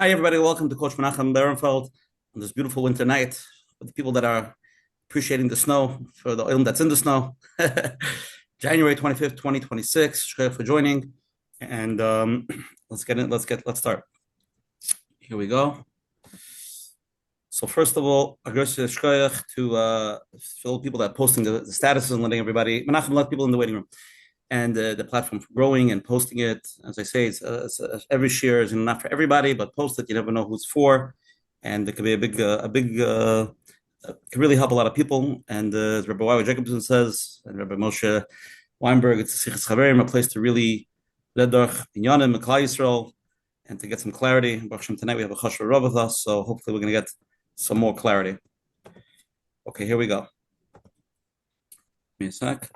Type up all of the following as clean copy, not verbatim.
Hi, everybody. Welcome to Coach Menachem Berenfeld on this beautiful winter night with the people that are appreciating the snow for the oil that's in the snow. January 25th, 2026. Shkoyach for joining. And let's get in. Let's start. Here we go. So first of all, I guess shkoyach to all the people that are posting the statuses and letting everybody, Menachem let people in the waiting room. And the platform for growing and posting it. As I say, every share is not for everybody, but post it. You never know who's for, and it could be could really help a lot of people. And as Rabbi Y. Jacobson says, and Rabbi Moshe Weinberg, it's a sichas chaverim, a place to really ledach inyanim and Klal Yisrael, and to get some clarity. Baruch Hashem, tonight we have a chashva rav with us, so hopefully we're going to get some more clarity. Okay, here we go. Give me a sec.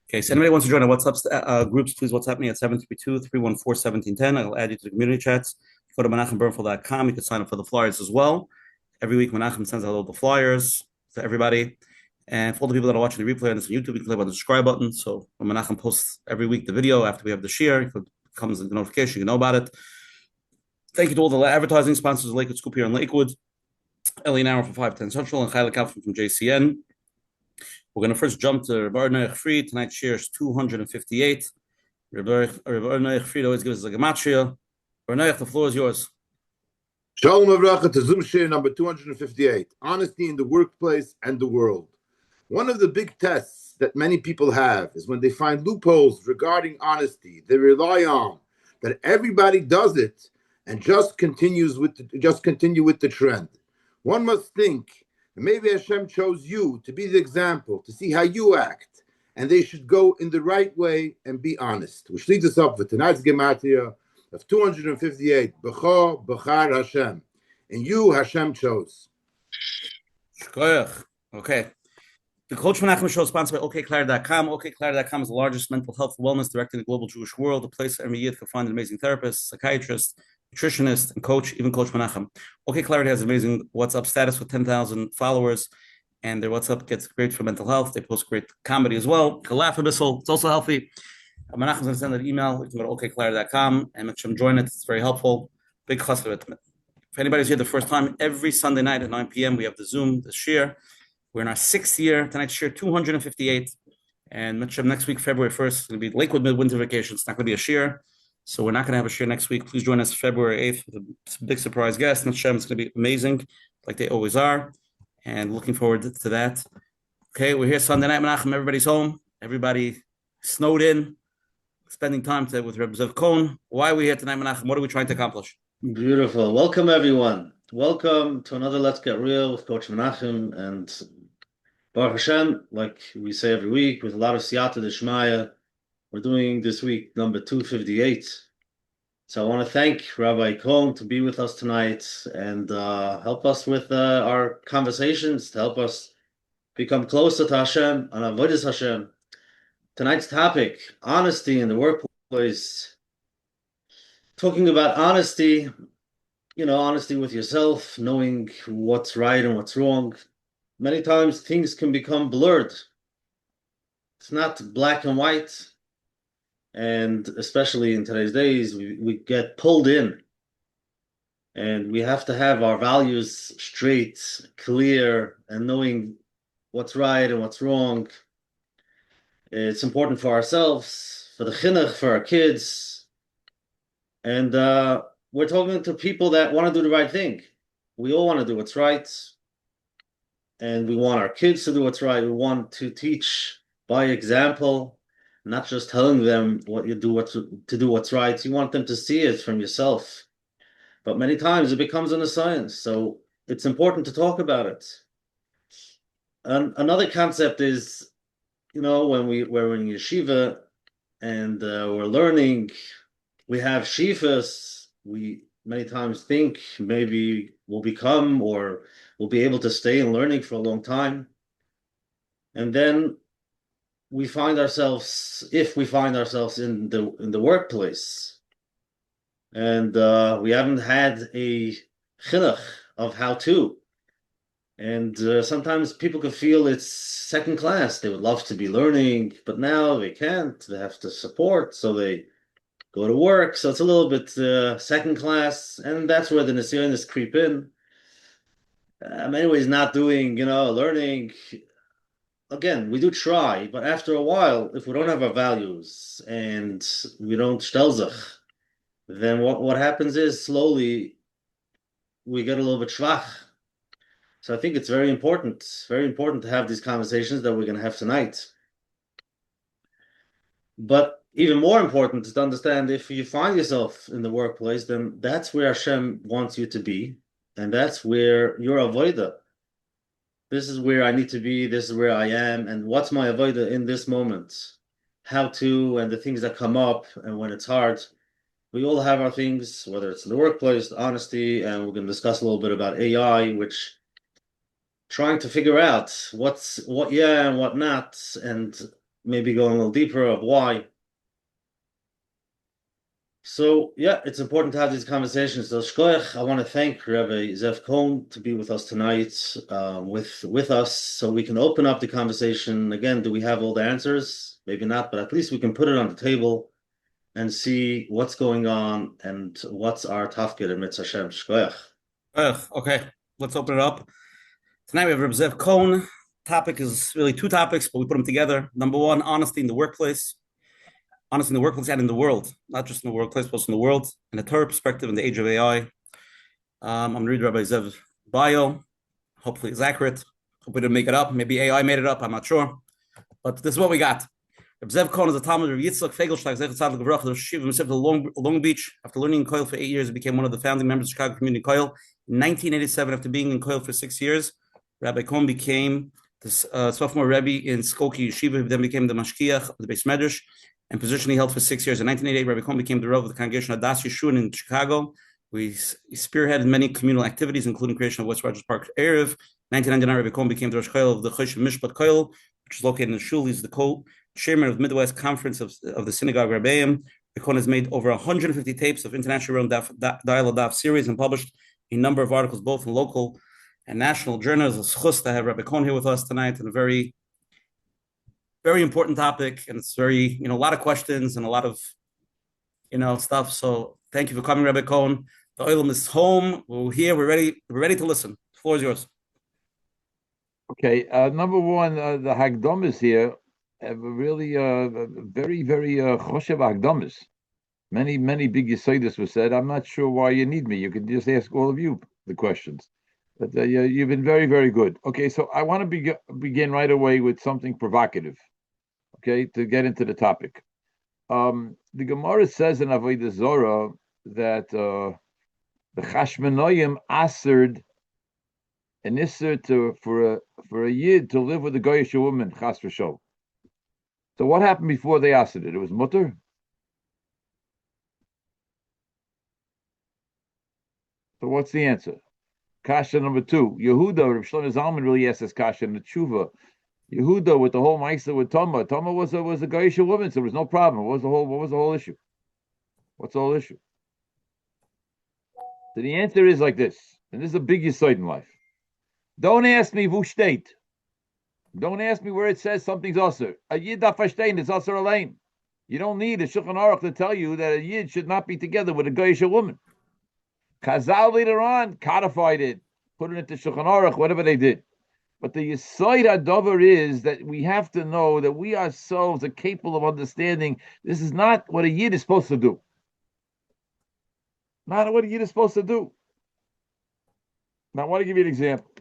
Okay, so anybody wants to join our WhatsApp groups, please WhatsApp me at 732-314-1710. I'll add you to the community chats. Go to menachembernfeld.com. You can sign up for the flyers as well. Every week, Menachem sends out all the flyers to everybody. And for all the people that are watching the replay on this on YouTube, you can click on the subscribe button. So when Menachem posts every week the video after we have the share, it comes in the notification, you know about it. Thank you to all the advertising sponsors, Lakewood Scoop here in Lakewood, Ellie Nauer from 510 Central, and Chayla Kaufman from JCN. We're going to first jump to Rabbi Noach Fried. Tonight's share is 258. Rabbi Noach Fried always gives us a gematria. Rabbi Noach, the floor is yours. Shalom Avracha to Zoom share number 258. Honesty in the workplace and the world. One of the big tests that many people have is when they find loopholes regarding honesty. They rely on that everybody does it and just continue with the trend. One must think, maybe Hashem chose you to be the example, to see how you act, and they should go in the right way and be honest. Which leads us up for tonight's Gematria of 258. B'cho b'char Hashem. And you, Hashem chose. Okay. The Coach Menachem show is sponsored by OKClarity.com. OKClarity.com is the largest mental health wellness director in the global Jewish world, a place every year can find an amazing therapist, psychiatrist, nutritionist, and coach, even Coach Menachem. OK Clarity has amazing WhatsApp status with 10,000 followers, and their WhatsApp gets great for mental health. They post great comedy as well. You can laugh a bissel. It's also healthy. Menachem's going to send an email. You can go to okclarity.com and make sure you join it. It's very helpful. Big chassid. If anybody's here the first time, every Sunday night at 9 p.m., we have the Zoom, the shir. We're in our 6th year. Tonight's shir 258. And next week, February 1st, it's going to be Lakewood Midwinter Vacation. It's not going to be a shir. So we're not going to have a share next week. Please join us February 8th with a big surprise guest. It's going to be amazing, like they always are. And looking forward to that. Okay, we're here Sunday night, Menachem. Everybody's home. Everybody snowed in, spending time with Rabbi Zev Cohen. Why are we here tonight, Menachem? What are we trying to accomplish? Beautiful. Welcome, everyone. Welcome to another Let's Get Real with Coach Menachem. And Baruch Hashem, like we say every week, with a lot of siyata d'shmaya, we're doing this week number 258. So I want to thank Rabbi Cohen to be with us tonight and help us with our conversations, to help us become closer to Hashem and avodas Hashem. Tonight's topic, honesty in the workplace. Talking about honesty, honesty with yourself, knowing what's right and what's wrong. Many times things can become blurred. It's not black and white. And especially in today's days, we get pulled in. And we have to have our values straight, clear, and knowing what's right and what's wrong. It's important for ourselves, for the chinuch, for our kids. And we're talking to people that want to do the right thing. We all want to do what's right. And we want our kids to do what's right. We want to teach by example, not just telling them to do what's right. You want them to see it from yourself. But many times it becomes a science. So it's important to talk about it. And another concept is, when we're in yeshiva and we're learning, we have shifas. We many times think maybe we'll become or we'll be able to stay in learning for a long time. And then if we find ourselves in the workplace, and we haven't had a chinuch of how to, and sometimes people can feel it's second class. They would love to be learning, but now they can't. They have to support, so they go to work. So it's a little bit second class, and that's where the Nisyonis creep in. Many ways not doing, learning. Again, we do try, but after a while, if we don't have our values and we don't stelzach, then what happens is slowly we get a little bit schwach. So I think it's very important to have these conversations that we're going to have tonight. But even more important is to understand if you find yourself in the workplace, then that's where Hashem wants you to be, and that's where your avodah. This is where I need to be. This is where I am, and what's my avodah in this moment? How to, and the things that come up, and when it's hard. We all have our things, whether it's in the workplace, honesty, and we're going to discuss a little bit about AI, which trying to figure out what yeah and what not, and maybe going a little deeper of why. So yeah, it's important to have these conversations. So shkoyach, I want to thank Rabbi Zev Cohen to be with us tonight, with us, so we can open up the conversation. Again, do we have all the answers? Maybe not, but at least we can put it on the table and see what's going on and what's our tafkid in Mitzvah Hashem. Shkoyach. Okay, let's open it up. Tonight we have Rabbi Zev Cohen. Topic is really two topics, but we put them together. Number one, honesty in the workplace. Honesty in the workplace and in the world. Not just in the workplace, but also in the world. In the Torah perspective in the age of AI. I'm going to read Rabbi Zev's bio. Hopefully it's accurate. Hope we didn't make it up. Maybe AI made it up. I'm not sure. But this is what we got. Rabbi Zev Cohen is a Talmud of Yitzchak Fegelschlag, Zechat Tzaddik Baruch, the Shiva himself to Long Beach. After learning in Koil for 8 years, he became one of the founding members of Chicago Community Koil. In 1987, after being in Koil for 6 years, Rabbi Cohen became the sophomore Rebbe in Skokie Yeshiva. He then became the Mashkiach of the Beis Medrash, and position he held for 6 years. In 1988, Rabbi Cohen became the Rav of the congregation of Das Yeshua in Chicago. He spearheaded many communal activities, including creation of West Rogers Park Erev. 1999, Rabbi Cohen became the Rosh Koil of the Choshev Mishpat Koil, which is located in the Shul. He's the co-chairman of the Midwest Conference of the Synagogue Rebbeim. Rabbi Cohen has made over 150 tapes of international dialogue daf series and published a number of articles, both in local and national journals. It's chus to have Rabbi Cohen here with us tonight, and a very, very important topic, and it's very, a lot of questions and a lot of, stuff. So thank you for coming, Rabbi Cohen. The oilam is home. We're here. We're ready to listen. The floor is yours. Okay. Number one, the Hagdomis here have a really very, very choshev Hagdomis. Many, many big Yesodis were said. I'm not sure why you need me. You can just ask all of you the questions. But you've been very, very good. Okay, so I want to begin right away with something provocative, okay, to get into the topic. The Gemara says in Avodah Zorah that the Chashmonoyim answered an Isser for a Yid to live with a Goyish woman, Chas v'shol. So what happened before they answered it? It was mutter? So what's the answer? Kasha number two, Yehuda, Rav Shlomo Zalman really asked this kasha in the tshuva. Yehuda with the whole ma'isa with Tama. Tama was a Goyish woman, so there was no problem. What was the whole issue? What's the whole issue? So the answer is like this, and this is a big yesod in life. Don't ask me wo steht. Don't ask me where it says something's usher. A yid darf verstehen, it's usher allein. You don't need a Shulchan Aruch to tell you that a yid should not be together with a Goyish woman. Chazal later on codified it, put it into Shulchan Aruch, whatever they did. But the Yesod HaDavar is that we have to know that we ourselves are capable of understanding this is not what a Yid is supposed to do. Not what a Yid is supposed to do. Now, I want to give you an example.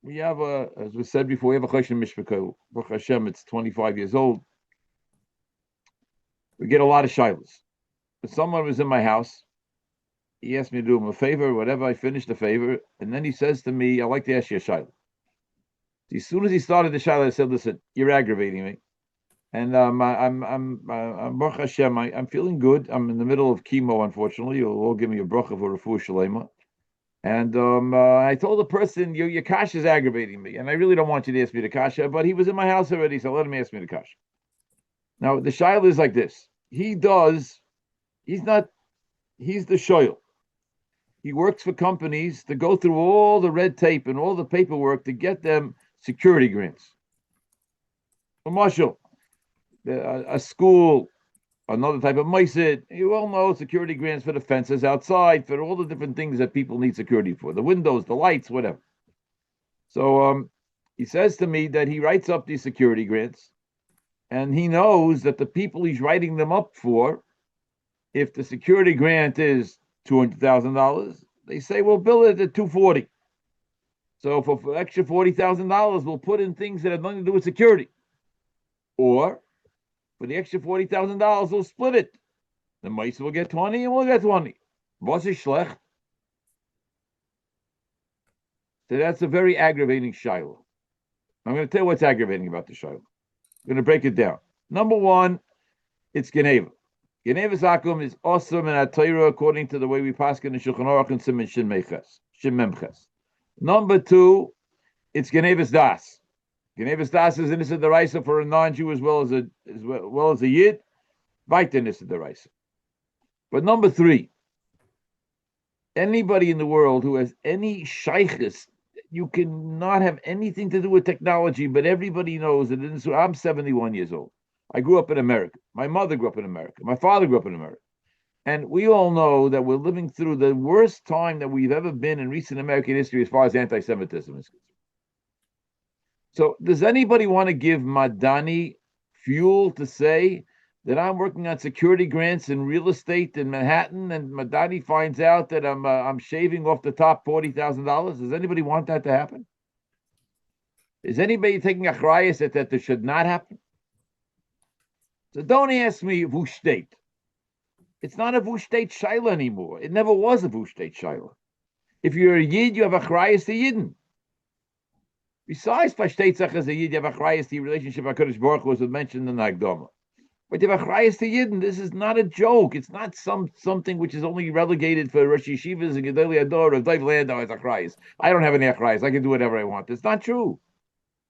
We have as we said before, we have a Choshen Mishpah. Baruch Hashem, it's 25 years old. We get a lot of shilas. If someone was in my house, he asked me to do him a favor, whatever, I finished the favor, and then he says to me, I'd like to ask you a shayla. As soon as he started the shayla, I said, listen, you're aggravating me. And I'm Baruch Hashem, I'm feeling good. I'm in the middle of chemo, unfortunately. You'll all give me a bracha for refuah shalema. And I told the person, your kasha is aggravating me, and I really don't want you to ask me the kasha, but he was in my house already, so let him ask me the kasha. Now, the shayla is like this. He's the shoyl. He works for companies to go through all the red tape and all the paperwork to get them security grants. For Marshall, a school, another type of meisid. You all know security grants for the fences outside, for all the different things that people need security for, the windows, the lights, whatever. So he says to me that he writes up these security grants, and he knows that the people he's writing them up for, if the security grant is $200,000, they say, we'll bill it at $240,000. So for extra $40,000, we'll put in things that have nothing to do with security. Or for the extra $40,000, we'll split it. The mice will get 20 and we'll get 20. Was is schlecht? So that's a very aggravating shiloh. I'm going to tell you what's aggravating about the shiloh. I'm going to break it down. Number one, it's Geneva. Geneva Zakum is awesome and Torah according to the way we pass in the Shulchan Aruch and Siman Shin Memches. Number two, it's Geneva's Das. Geneva's Das is innocent deraisa for a non-Jew as well as a Yid. Weiter innocent deraisa. But number three, anybody in the world who has any shaykhis, you cannot have anything to do with technology, but everybody knows that I'm 71 years old. I grew up in America. My mother grew up in America. My father grew up in America. And we all know that we're living through the worst time that we've ever been in recent American history as far as anti-Semitism is concerned. So does anybody want to give Madani fuel to say that I'm working on security grants in real estate in Manhattan and Madani finds out that I'm shaving off the top $40,000? Does anybody want that to happen? Is anybody taking a chrayas that this should not happen? So don't ask me who state. It's not a Vushtate Shaila anymore. It never was a Vushtate Shaila. If you're a Yid, you have a Chrayas to Yidden. Besides Pashtetzach as a Yid, you have a Chrayas to your relationship with HaKadosh Baruch Hu, was mentioned in the Hagdama. But you have a Chrayas to Yidden. This is not a joke. It's not something which is only relegated for Rosh Yeshivas and Gedolei Ador or Dov Landau as a Chrayas. I don't have any Achrayas. I can do whatever I want. It's not true.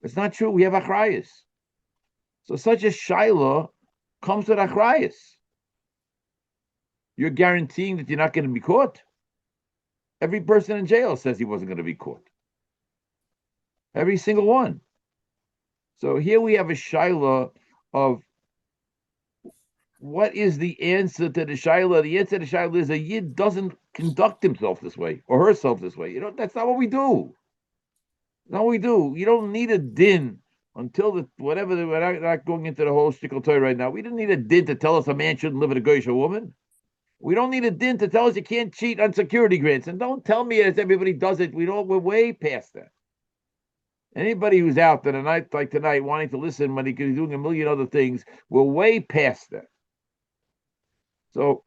It's not true. We have Achrayas. So such a Shaila comes with Achrayas. You're guaranteeing that you're not going to be caught. Every person in jail says he wasn't going to be caught. Every single one. So here we have a shaila of what is the answer to the shaila? The answer to the shaila is a Yid doesn't conduct himself this way or herself this way. That's not what we do. That's not what we do. You don't need a din until we're not going into the whole shtickle Torah right now. We didn't need a din to tell us a man shouldn't live with a goyish woman. We don't need a din to tell us you can't cheat on security grants. And don't tell me as everybody does it. We're way past that. Anybody who's out there a night like tonight wanting to listen when he could be doing a million other things, we're way past that. So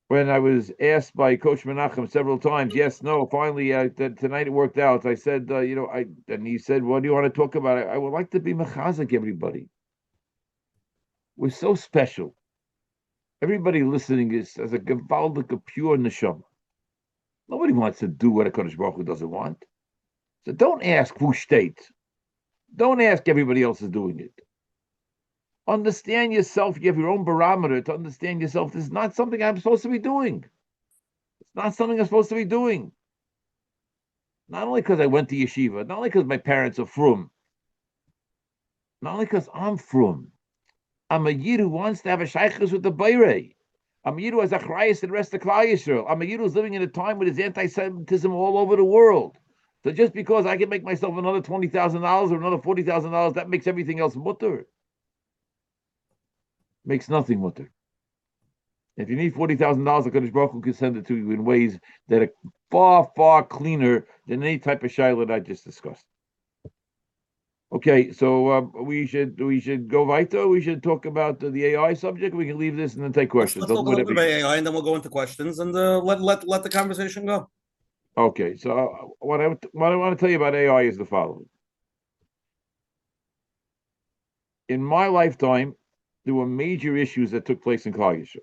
when I was asked by Coach Menachem several times, yes, no, finally tonight it worked out. I said, and he said, what do you want to talk about? I would like to be mechazik everybody. We're so special. Everybody listening has a gewaldige, a pure neshama. Nobody wants to do what a Kodesh Baruch Hu doesn't want. So don't ask who state. Don't ask everybody else is doing it. Understand yourself. You have your own barometer to understand yourself. This is not something I'm supposed to be doing. It's not something I'm supposed to be doing. Not only because I went to yeshiva, not only because my parents are frum, not only because I'm frum. I'm a Yid who wants to have a shaykhus with the Bayrei. I'm a Yid who has a chrayas to the rest of Klal Yisrael. I'm a Yid who's living in a time with his anti-Semitism all over the world. So just because I can make myself another $20,000 or another $40,000, that makes everything else mutter. Makes nothing mutter. If you need $40,000, the Kodesh Baruch Hu can send it to you in ways that are far, far cleaner than any type of shayla that I just discussed. Okay, so we should go weiter. We should talk about the AI subject. We can leave this and then take questions. Let's talk a little bit about AI, and then we'll go into questions and let the conversation go. Okay, so what I want to tell you about AI is the following. In my lifetime, there were major issues that took place in Klal Yisrael.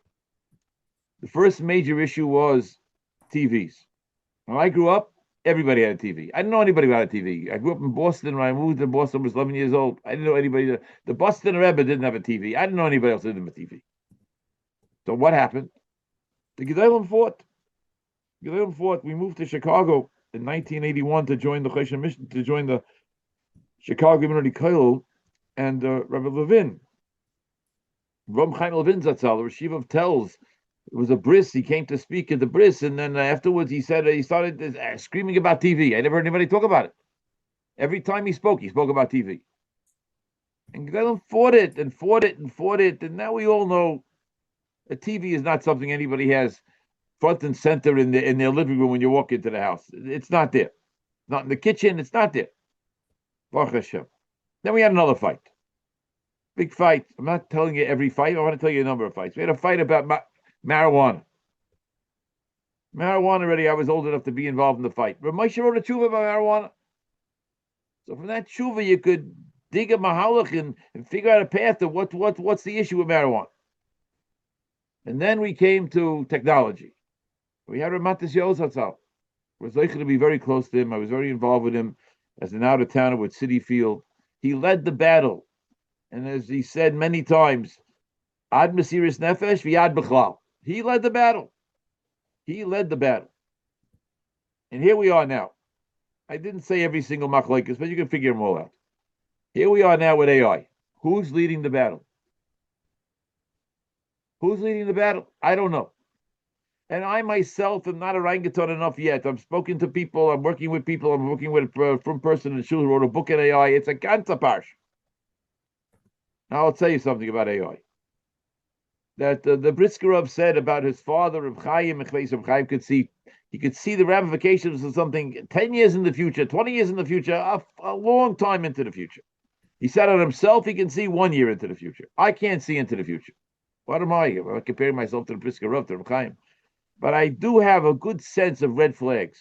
The first major issue was TVs. When I grew up, everybody had a TV. I didn't know anybody who had a TV. I grew up in Boston. When I moved to Boston, I was 11 years old. I didn't know anybody. The Boston Rebbe didn't have a TV. I didn't know anybody else who didn't have a TV. So what happened? The Gedolim fought. We moved to Chicago in 1981 to join the Choshen Mission, to join the Chicago Community Kollel and Rabbi Levin. Ram Chaim Levin Zatzal, the Rashiv tells, it was a bris. He came to speak at the bris, and then afterwards he said he started screaming about TV. I never heard anybody talk about it. Every time he spoke about TV. And Gedolim fought it and fought it and fought it, and now we all know a TV is not something anybody has front and center in their living room when you walk into the house. It's not there. Not in the kitchen. It's not there. Baruch Hashem. Then we had another fight. Big fight. I'm not telling you every fight. I want to tell you a number of fights. We had a fight about marijuana. Marijuana already, I was old enough to be involved in the fight. But Moshe wrote a tshuva about marijuana. So from that tshuva, you could dig a mahalach and figure out a path to what's the issue with marijuana. And then we came to technology. We had Ramatis Yozatzal. I was likely to be very close to him. I was very involved with him as an out-of-towner with City Field. He led the battle. And as he said many times, Ad Mesiris Nefesh v'Yad B'chlal. He led the battle. He led the battle. And here we are now. I didn't say every single machlokes, but you can figure them all out. Here we are now with AI. Who's leading the battle? Who's leading the battle? I don't know. And I myself am not orangutan enough yet. I've spoken to people. I'm working with people. I'm working with from person in Shul who wrote a book on AI. It's a ganze parsh. Now I'll tell you something about AI. That the Britzkerov said about his father, Reb Chaim, Reb Chaim he could see the ramifications of something 10 years in the future, 20 years in the future, a long time into the future. He said on himself, he can see 1 year into the future. I can't see into the future. What am I? I'm comparing myself to the Britzkerov, to Reb Chaim. But I do have a good sense of red flags.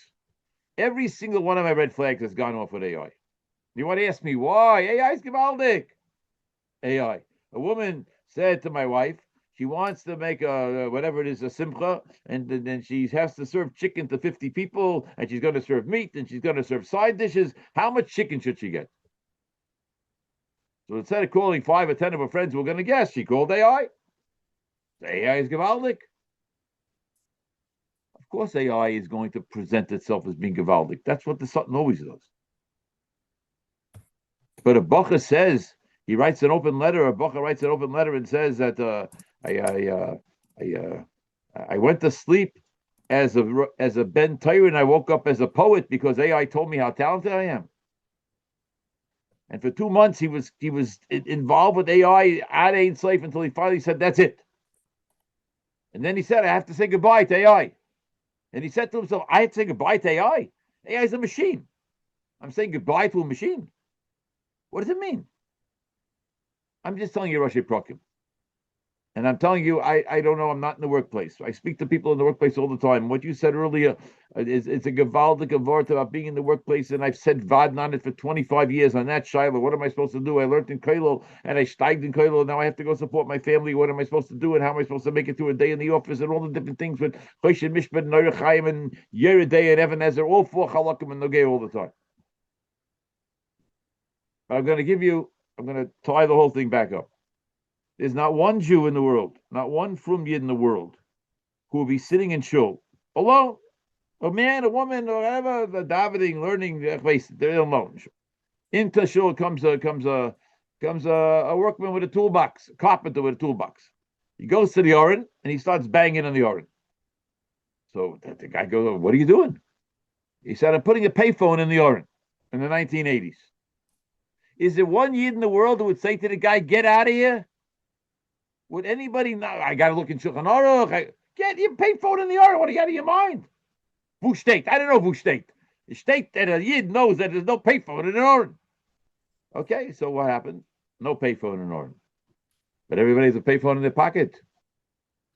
Every single one of my red flags has gone off with AI. You want to ask me why? AI is gewaldig. AI. A woman said to my wife, she wants to make whatever it is, a simcha, and then she has to serve chicken to 50 people, and she's going to serve meat, and she's going to serve side dishes. How much chicken should she get? So instead of calling 5 or 10 of her friends who were going to guess, she called AI. AI is gewaldig. Of course, AI is going to present itself as being gewaldig. That's what the Satan always does. But if Bacha says, he writes an open letter, or Bacha writes an open letter and says that I went to sleep as a Ben Torah and I woke up as a poet because AI told me how talented I am. And for 2 months he was involved with AI at Ein Sof until he finally said, that's it. And then he said, I have to say goodbye to AI. And he said to himself, I have to say goodbye to AI. AI is a machine. I'm saying goodbye to a machine. What does it mean? I'm just telling you, Rosh Prakim. And I'm telling you, I don't know, I'm not in the workplace. I speak to people in the workplace all the time. What you said earlier is a gewaldige word about being in the workplace, and I've said Vaden on it for 25 years on that Shiloh. What am I supposed to do? I learned in Koilo, and I steiged in Koilo, and now I have to go support my family. What am I supposed to do, and how am I supposed to make it through a day in the office, and all the different things with Chosh and Mishpat, and Noyer Chaim, and Yeridei, and Evan Ezer, all 4 Chalakim and Nogay all the time. But I'm going to tie the whole thing back up. There's not one Jew in the world, not one Frum Yid in the world, who will be sitting in shul alone. A man, a woman, or whatever, the davening, learning, they're alone. Into shul comes a workman with a toolbox, a carpenter with a toolbox. He goes to the Oren and he starts banging on the Oren. So the guy goes, "What are you doing?" He said, "I'm putting a payphone in the Oren in the 1980s." Is there one Yid in the world who would say to the guy, "Get out of here"? Would anybody know? I got to look in Shulchan Aruch. Get your payphone in the Aruch. What do you got in your mind? Who state? I don't know who state. The state that a Yid knows that there's no payphone in an Aruch. Okay, so what happened? No payphone in an Aruch. But everybody has a payphone in their pocket.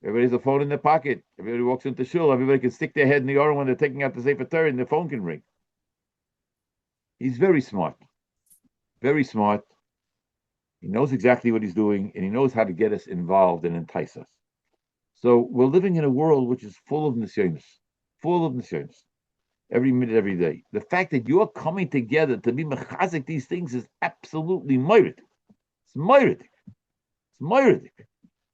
Everybody has a phone in their pocket. Everybody walks into shul. Everybody can stick their head in the Aruch when they're taking out the Sefer Torah and their phone can ring. He's very smart. Very smart. He knows exactly what he's doing, and he knows how to get us involved and entice us. So we're living in a world which is full of nisyonos, every minute, every day. The fact that you're coming together to be mechazik these things is absolutely moiridik. It's moiridik.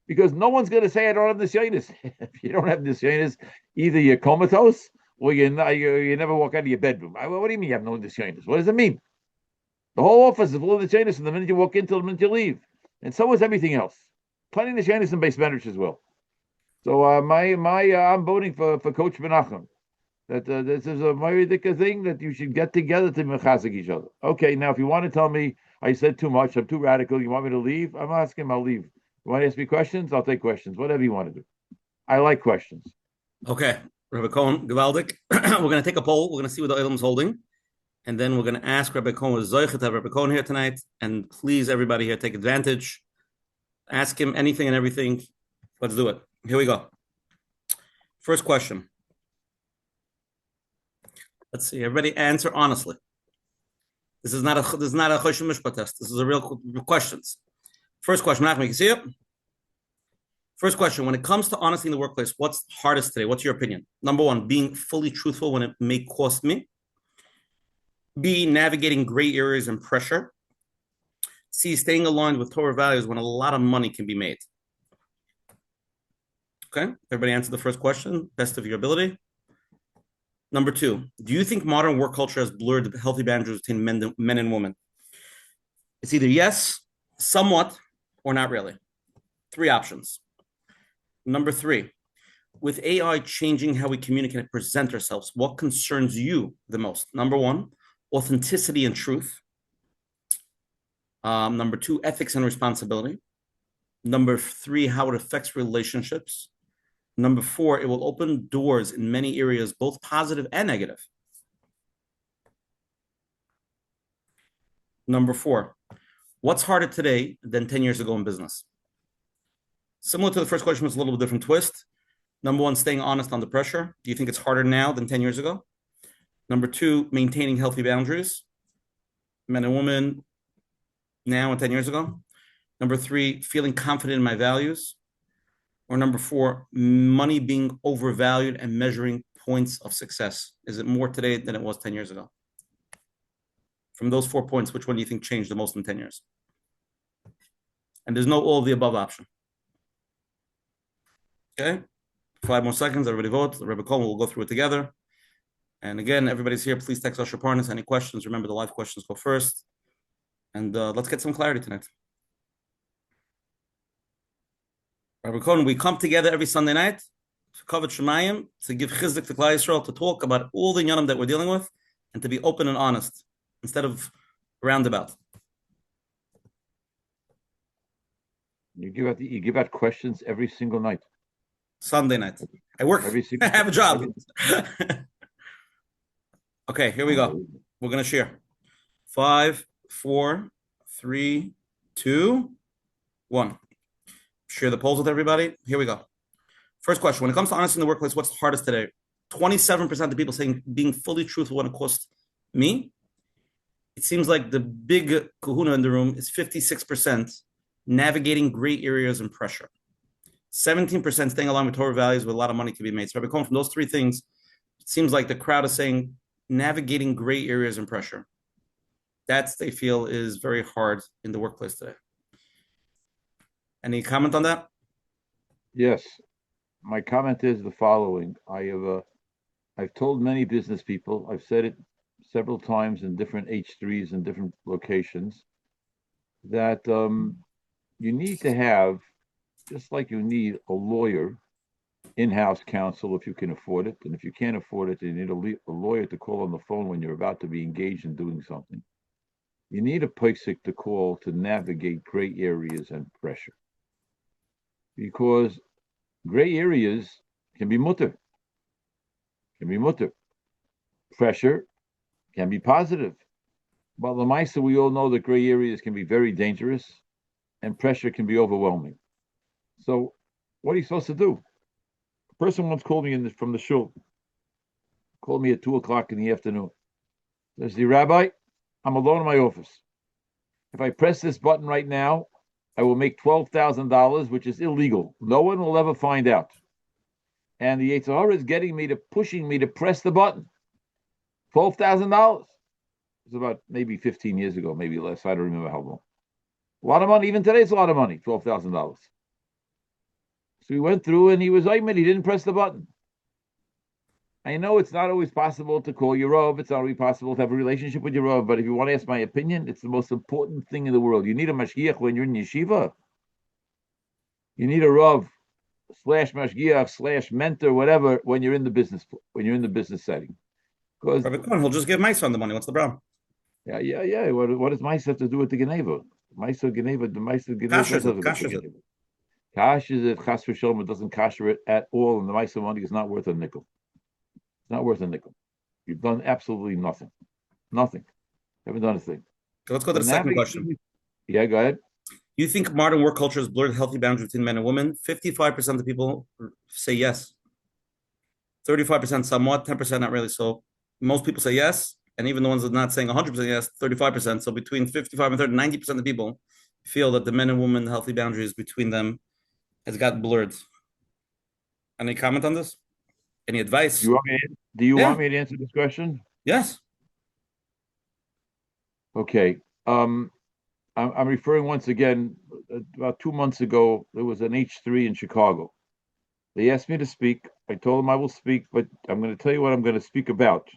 Because no one's going to say, I don't have nisyonos. If you don't have nisyonos, either you're comatose or you never walk out of your bedroom. What do you mean you have no nisyonos? What does it mean? The whole office is full of the chayness from the minute you walk in till the minute you leave. And so is everything else. plenty of Nishanis and base Medrash as well. So I'm voting for Coach Menachem. That this is a very ridiculous thing that you should get together to mechazik each other. Okay, now if you want to tell me I said too much, I'm too radical, you want me to leave? I'm asking, I'll leave. You want to ask me questions? I'll take questions. Whatever you want to do. I like questions. Okay, Rabbi Cohen, Gewaldik. We're going to take a poll. We're going to see what the Ilam's holding. And then we're going to ask Rabbi Cohen, with Zoichet to have Rabbi Cohen here tonight. And please, everybody here, take advantage. Ask him anything and everything. Let's do it. Here we go. First question. Let's see. Everybody answer honestly. This is not a Choshen Mishpat test. This is a real questions. First question. Menachem, you can see it? First question. When it comes to honesty in the workplace, what's hardest today? What's your opinion? Number one, being fully truthful when it may cost me. B, navigating gray areas and pressure. C, staying aligned with Torah values when a lot of money can be made. Okay, everybody answer the first question, best of your ability. Number two, do you think modern work culture has blurred the healthy boundaries between men and women? It's either yes, somewhat, or not really. Three options. Number three, with AI changing how we communicate and present ourselves, what concerns you the most? Number one, authenticity and truth. Number two, ethics and responsibility. Number three, how it affects relationships. Number four, it will open doors in many areas, both positive and negative. Number four, what's harder today than 10 years ago in business? Similar to the first question, with a little bit different twist. Number one, staying honest under pressure. Do you think it's harder now than 10 years ago? Number two, maintaining healthy boundaries. Men and women now and 10 years ago. Number three, feeling confident in my values. Or number four, money being overvalued and measuring points of success. Is it more today than it was 10 years ago? From those 4 points, which one do you think changed the most in 10 years? And there's no all of the above option. Okay, 5 more seconds, everybody vote. Rabbi Cohen will go through it together. And again, everybody's here. Please text us your partners. Any questions? Remember, the live questions go first. And let's get some clarity tonight. Rabbi Cohen, we come together every Sunday night to cover Shemayim, to give chizuk to Klal Yisrael, to talk about all the inyanim that we're dealing with, and to be open and honest instead of roundabout. You give out questions every single night. Sunday night. I work. I have a job. Okay, here we go. We're going to share. 5, 4, 3, 2, 1. Share the polls with everybody. Here we go. First question. When it comes to honesty in the workplace, what's the hardest today? 27% of people saying being fully truthful when it costs me. It seems like the big kahuna in the room is 56% navigating gray areas and pressure. 17% staying aligned with Torah values with a lot of money to be made. So Rabbi Cohen, from those three things, it seems like the crowd is saying navigating gray areas and pressure. That's, they feel, is very hard in the workplace today. Any comment on that? Yes. My comment is the following. I've told many business people, I've said it several times in different H3s and different locations, that you need to have, just like you need a lawyer, in-house counsel if you can afford it, and if you can't afford it, you need a lawyer to call on the phone when you're about to be engaged in doing something. You need a posek to call to navigate gray areas and pressure. Because gray areas can be mutter. Pressure can be positive. But Lamaisa, we all know that gray areas can be very dangerous and pressure can be overwhelming. So what are you supposed to do? A person once called me from the shul, called me at 2:00 in the afternoon. Says, the Rabbi, I'm alone in my office. If I press this button right now, I will make $12,000, which is illegal. No one will ever find out. And the Yetzer Hara is pushing me to press the button. $12,000. It's about maybe 15 years ago, maybe less. I don't remember how long. A lot of money. Even today, it's a lot of money, $12,000. So he went through and he was Ayman. He didn't press the button. I know it's not always possible to call your Rav. It's not always possible to have a relationship with your Rav. But if you want to ask my opinion, it's the most important thing in the world. You need a Mashiach when you're in yeshiva. You need a Rav / mashgiach / mentor, whatever, when you're in the business setting. Because Rabbi Cohen, he'll just give my son the money. What's the problem? Yeah. What does Maisa have to do with the Geneva? Maisa Geneva, the Maisa Geneva. Kash is it. Kash is it. Chas v'sholom, it doesn't kasher it at all, and the Maisa money is not worth a nickel. It's not worth a nickel. You've done absolutely nothing. Nothing. Haven't done a thing. Okay, let's go to the second question. Yeah, go ahead. You think modern work culture has blurred healthy boundaries between men and women? 55% of the people say yes. 35% somewhat, 10% not really. So most people say yes. And even the ones that are not saying 100% yes, 35%. So between 55 and 30, 90% of the people feel that the men and women healthy boundaries between them has got blurred. Any comment on this? Any advice? Do you want me to answer this question? Yes. Okay. I'm referring once again, about 2 months ago, there was an H3 in Chicago. They asked me to speak. I told them I will speak, but I'm going to tell you what I'm going to speak about.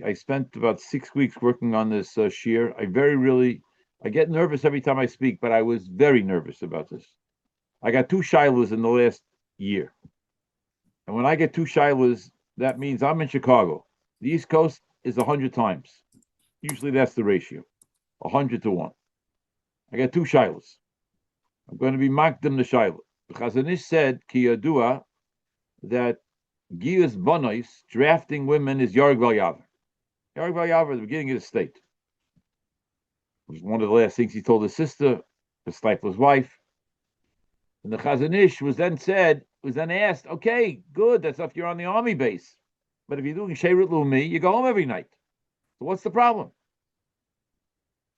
I spent about 6 weeks working on this shiur. I get nervous every time I speak, but I was very nervous about this. I got 2 shilas in the last year. And when I get 2 shilas, that means I'm in Chicago. The East Coast is 100 times. Usually that's the ratio, 100 to 1. I got 2 shilas. I'm going to be makdim the shilah. The Chazon Ish said, Ki yadua, that Giyus Bonois, drafting women, is Yarg Val Yaver. Yarg Val Yaver, the beginning of the state. It was one of the last things he told his sister, to stifle his wife. And the Chazon Ish was then asked, okay, good, that's if you're on the army base. But if you're doing Sheirut Leumi, you go home every night. So what's the problem?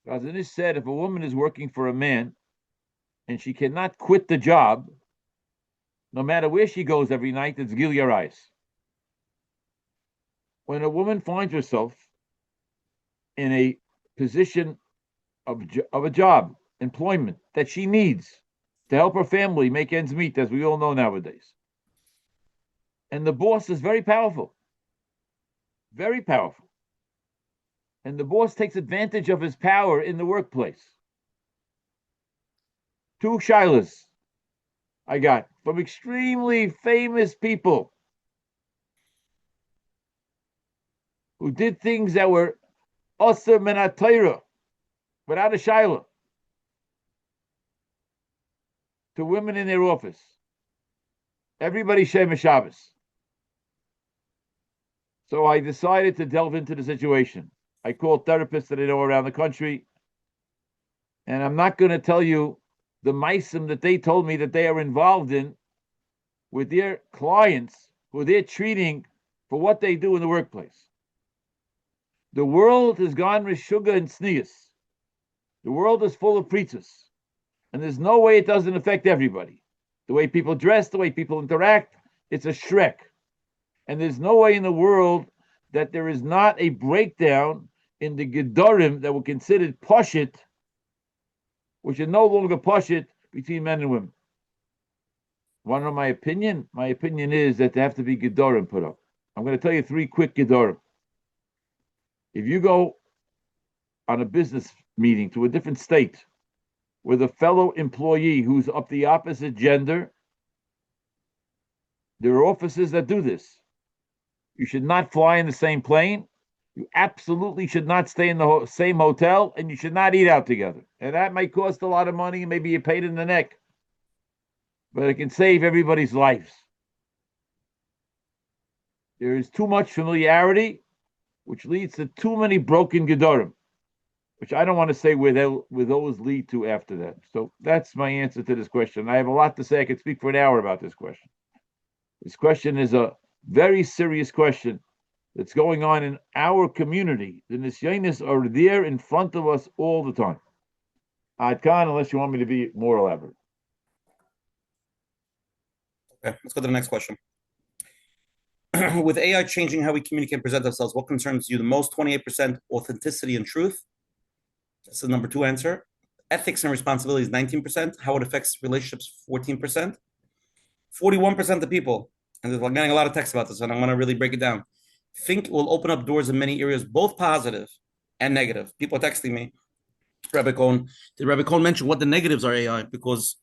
Chazon Ish said, if a woman is working for a man and she cannot quit the job, no matter where she goes every night, it's Gil Yarais. When a woman finds herself in a position of a job, employment that she needs to help her family make ends meet, as we all know nowadays, and the boss is very powerful, and the boss takes advantage of his power in the workplace. 2 shilas I got from extremely famous people who did things that were Aser min HaTorah, without a shilah, to women in their office. Everybody Shem Shabbos. So I decided to delve into the situation. I called therapists that I know around the country, and I'm not going to tell you the maisim that they told me that they are involved in with their clients who they're treating for what they do in the workplace. The world has gone with sugar and sneas. The world is full of preachers, and there's no way it doesn't affect everybody. The way people dress, the way people interact, it's a shrek. And there's no way in the world that there is not a breakdown in the gedorim that were considered pashit, which are no longer pashit, between men and women. Want to know my opinion? My opinion is that there have to be gedorim put up. I'm going to tell you 3 quick gedorim. If you go on a business meeting to a different state with a fellow employee who's of the opposite gender, there are offices that do this. You should not fly in the same plane. You absolutely should not stay in the same hotel, and you should not eat out together. And that might cost a lot of money, and maybe you're paid in the neck, but it can save everybody's lives. There is too much familiarity, which leads to too many broken gedorim, which I don't want to say where those lead to after that. So that's my answer to this question. I have a lot to say. I could speak for an hour about this question. This question is a very serious question that's going on in our community. The nisyonos are there in front of us all the time. Ad Khan, unless you want me to be more elaborate. Okay, let's go to the next question. With AI changing how we communicate and present ourselves, what concerns you the most? 28% authenticity and truth. That's the number 2 answer. Ethics and responsibility is 19%. How it affects relationships, 14%. 41% of the people, and I'm getting a lot of text about this, and I'm going to really break it down, think it will open up doors in many areas, both positive and negative. People are texting me, Rabbi Cohen, did Rabbi Cohen mention what the negatives are AI? Because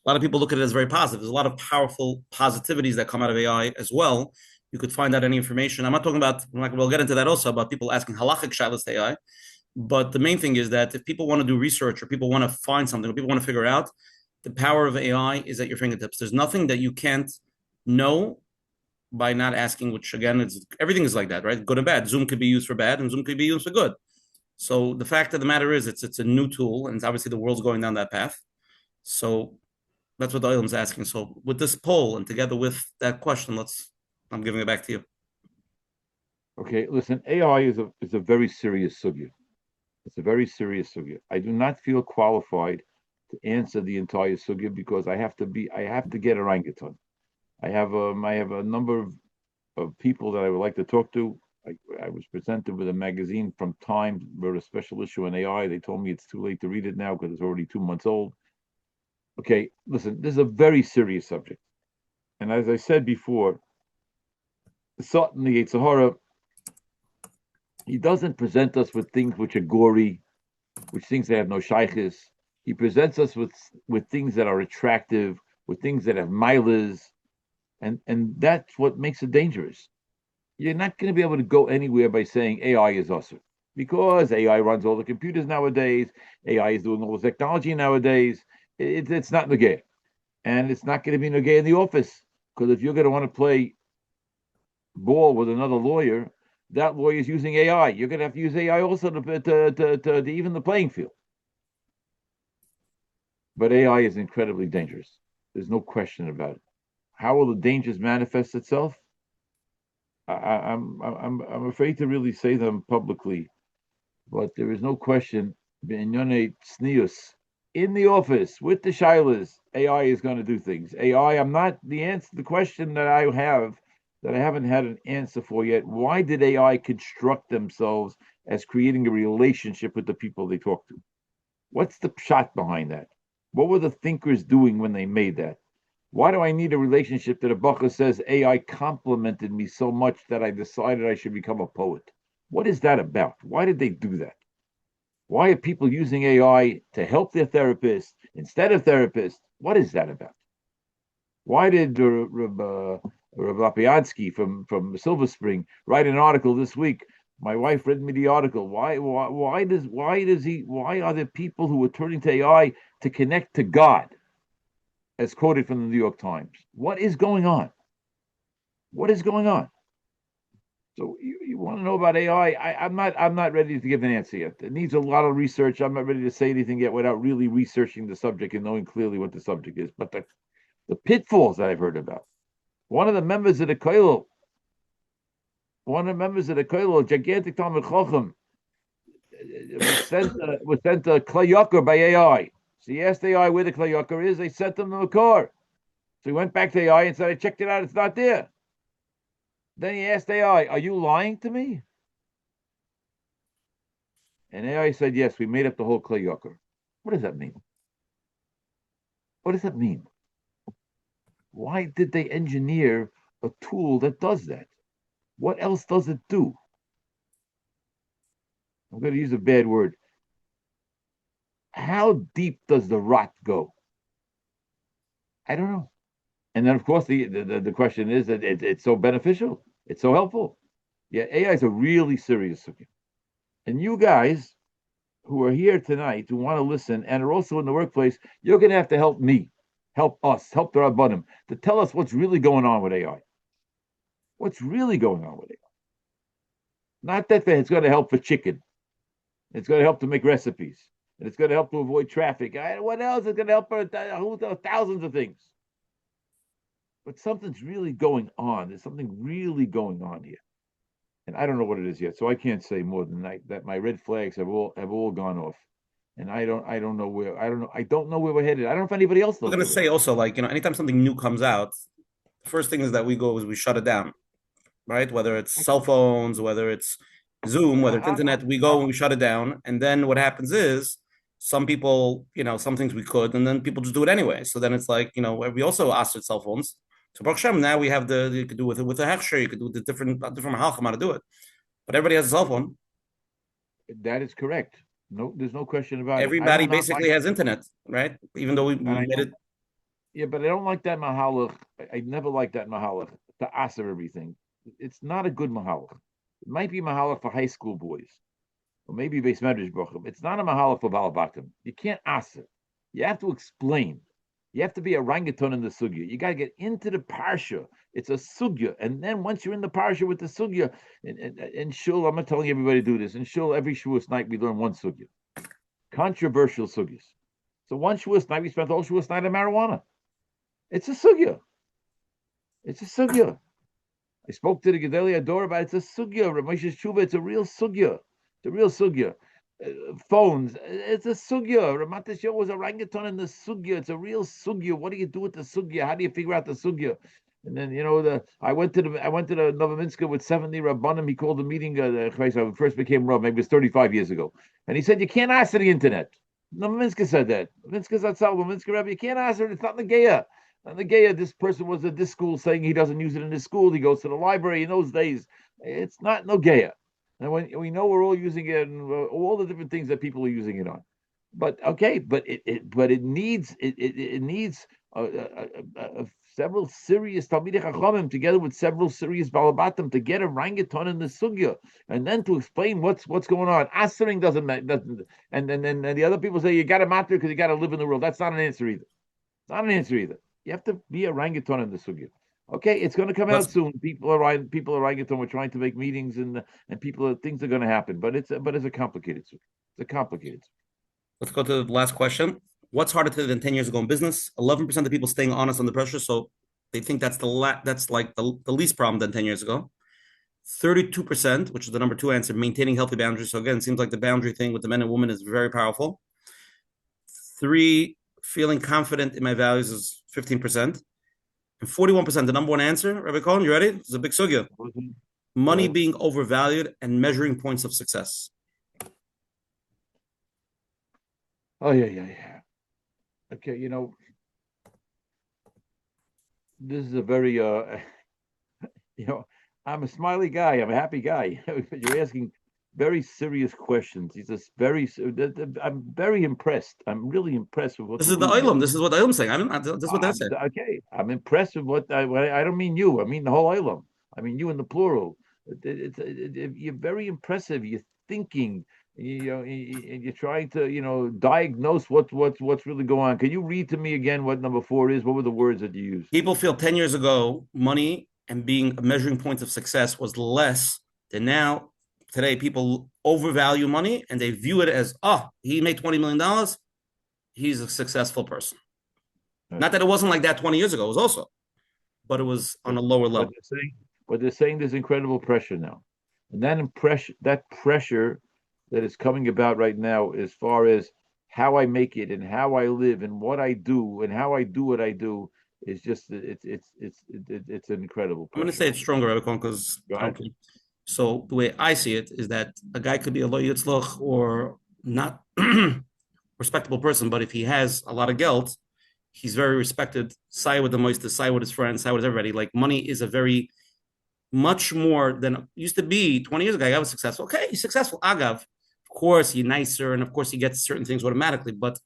a lot of people look at it as very positive. There's a lot of powerful positivities that come out of AI as well. You could find out any information. I'm not talking about, we'll get into that also, about people asking halachic shalos to AI. But the main thing is that if people want to do research or people want to find something or people want to figure out, the power of AI is at your fingertips. There's nothing that you can't know by not asking, which again, everything is like that, right? Good and bad. Zoom could be used for bad and Zoom could be used for good. So the fact of the matter is it's a new tool, and it's obviously the world's going down that path. So that's what the Olam's asking. So with this poll and together with that question, I'm giving it back to you. Okay, listen, AI is a very serious subject. It's a very serious sugya. I do not feel qualified to answer the entire sugya because I have to get a rangaton. I have a number of people that I would like to talk to. I was presented with a magazine from Time, wrote a special issue on AI. They told me it's too late to read it now because it's already 2 months old. Okay, listen, this is a very serious subject. And as I said before, Satan, the Yitzhahara, he doesn't present us with things which are gory, which things that have no shaykhis. He presents us with things that are attractive, with things that have milas, and that's what makes it dangerous. You're not going to be able to go anywhere by saying AI is awesome, because AI runs all the computers nowadays. AI is doing all the technology nowadays. It's not nogay, and it's not going to be nogay in the office, because if you're going to want to play ball with another lawyer, that lawyer is using AI. You're going to have to use AI also to even the playing field. But AI is incredibly dangerous. There's no question about it. How will the dangers manifest itself? I'm afraid to really say them publicly, but there is no question. In the office with the shilas, AI is going to do things. AI, I'm not the answer. The question that I have that I haven't had an answer for yet: why did AI construct themselves as creating a relationship with the people they talk to? What's the shot behind that? What were the thinkers doing when they made that? Why do I need a relationship that a bacha says AI complimented me so much that I decided I should become a poet? What is that about? Why did they do that? Why are people using AI to help their therapist instead of therapists? What is that about? Why did Rabbi Piadsky from Silver Spring write an article this week? My wife read me the article. Why are there people who are turning to AI to connect to God, as quoted from the New York Times? What is going on? What is going on? So you want to know about AI? I'm not ready to give an answer yet. It needs a lot of research. I'm not ready to say anything yet without really researching the subject and knowing clearly what the subject is. But the pitfalls that I've heard about. One of the members of the Koilel, a gigantic Talmud Chacham, was sent a Klei Yakar by AI. So he asked AI where the Klei Yakar is. They sent him the car. So he went back to AI and said, I checked it out. It's not there. Then he asked AI, are you lying to me? And AI said, yes, we made up the whole Klei Yakar. What does that mean? What does that mean? Why did they engineer a tool that does that? What else does it do? I'm going to use a bad word. How deep does the rot go? I don't know. And then, of course, the question is that it's so beneficial. It's so helpful. Yeah, AI is a really serious subject. And you guys who are here tonight, who want to listen and are also in the workplace, you're going to have to help me, help us, help the Rabbanim to tell us what's really going on with AI. What's really going on with AI? Not that it's going to help for chicken. It's going to help to make recipes. And it's going to help to avoid traffic. What else is going to help for thousands of things? But something's really going on. There's something really going on here. And I don't know what it is yet. So I can't say more than that my red flags have all gone off. And I don't know where we're headed. I don't know if anybody else knows. I'm going to say also, anytime something new comes out, the first thing is that we shut it down, right? Whether it's cell phones, whether it's Zoom, whether it's internet, we go and we shut it down. And then what happens is some people, some things we could, and then people just do it anyway. So then it's we also asked for cell phones. So Baruch Hashem, now we have you could do with the hechsher, you could do the different halachim how to do it. But everybody has a cell phone. That is correct. No, there's no question about it. Everybody basically has internet, right? Even though we made it. Yeah, but I don't like that mahalach. I never liked that mahalach to aser everything. It's not a good mahalach. It might be mahalach for high school boys, or maybe beis medrash bochum. It's not a mahalach for balabatim. You can't aser. You have to explain. You have to be a orangutan in the sugya. You got to get into the parsha. It's a sugya, and then once you're in the parsha with the sugya, in shul, I'm not telling everybody to do this. In shul, every Shavuos night we learn one sugya, controversial sugyas. So one Shavuos night we spent the whole Shavuos night on marijuana. It's a sugya. It's a sugya. I spoke to the Gedali Ador about it. It's a sugya. Rav Moshe Shuva, it's a real sugya. It's a real sugya. Phones, it's a sugya. Ramat Shel was a orangutan in the sugya. It's a real sugya. What do you do with the sugya? How do you figure out the sugya? And then I went to the Novominsker with 70 Rabbanim. He called a meeting. I first became Rav, maybe it was 35 years ago, and he said you can't ask the internet. Novominsker said that. Novominsker said, Novominsker Rabbi, you can't ask it. It's not Nageya. And the Gaya, this person was at this school saying he doesn't use it in his school. He goes to the library in those days. It's not no Gaya. And when we know we're all using it and all the different things that people are using it on. But okay, but it needs several serious Talmidei Chachamim together with several serious Balabatim to get a orangutan in the sugya and then to explain what's going on. Answering doesn't and the other people say you got to matter because you got to live in the world. That's not an answer either. It's not an answer either. You have to be a orangutan in the sugya. Okay, it's going to come out soon. People are orangutan. We're trying to make meetings and things are going to happen. But it's a complicated sugya. It's a complicated sugya. Let's go to the last question. What's harder to than 10 years ago in business? 11% of people staying honest under pressure, so they think that's the least problem than 10 years ago. 32%, which is the number 2 answer, maintaining healthy boundaries. So again, it seems like the boundary thing with the men and women is very powerful. 3, feeling confident in my values is 15%. And 41%, the number 1 answer, Rabbi Cohen, you ready? This is a big sugya. Money being overvalued and measuring points of success. Oh, yeah. Okay, this is a very, I'm a smiley guy. I'm a happy guy. You're asking very serious questions. I'm very impressed. I'm really impressed with what this is the Olam. This is what the Olam's saying. This is what they're saying. Okay, I'm impressed with what I don't mean you. I mean the whole Olam. I mean you in the plural. You're very impressive. You're thinking. And you're trying to diagnose what's really going on. Can you read to me again what number 4 is? What were the words that you used? People feel 10 years ago money and being a measuring point of success was less than now. Today, people overvalue money and they view it as, he made $20 million. He's a successful person. Right. Not that it wasn't like that 20 years ago. It was also, but it was on a lower level. But they're saying there's incredible pressure now. And that pressure that is coming about right now as far as how I make it and how I live and what I do and how I do what I do is just, it's an incredible pressure. I'm going to say it's stronger, Rabbi Cohen, because so the way I see it is that a guy could be a lo yitzlach or not respectable person, but if he has a lot of geld, he's very respected. Side with the moist, side with his friends, side with everybody. Like money is a very much more than used to be 20 years ago. I was successful. Okay, he's successful. Agav, of course, he's nicer, and of course, he gets certain things automatically. But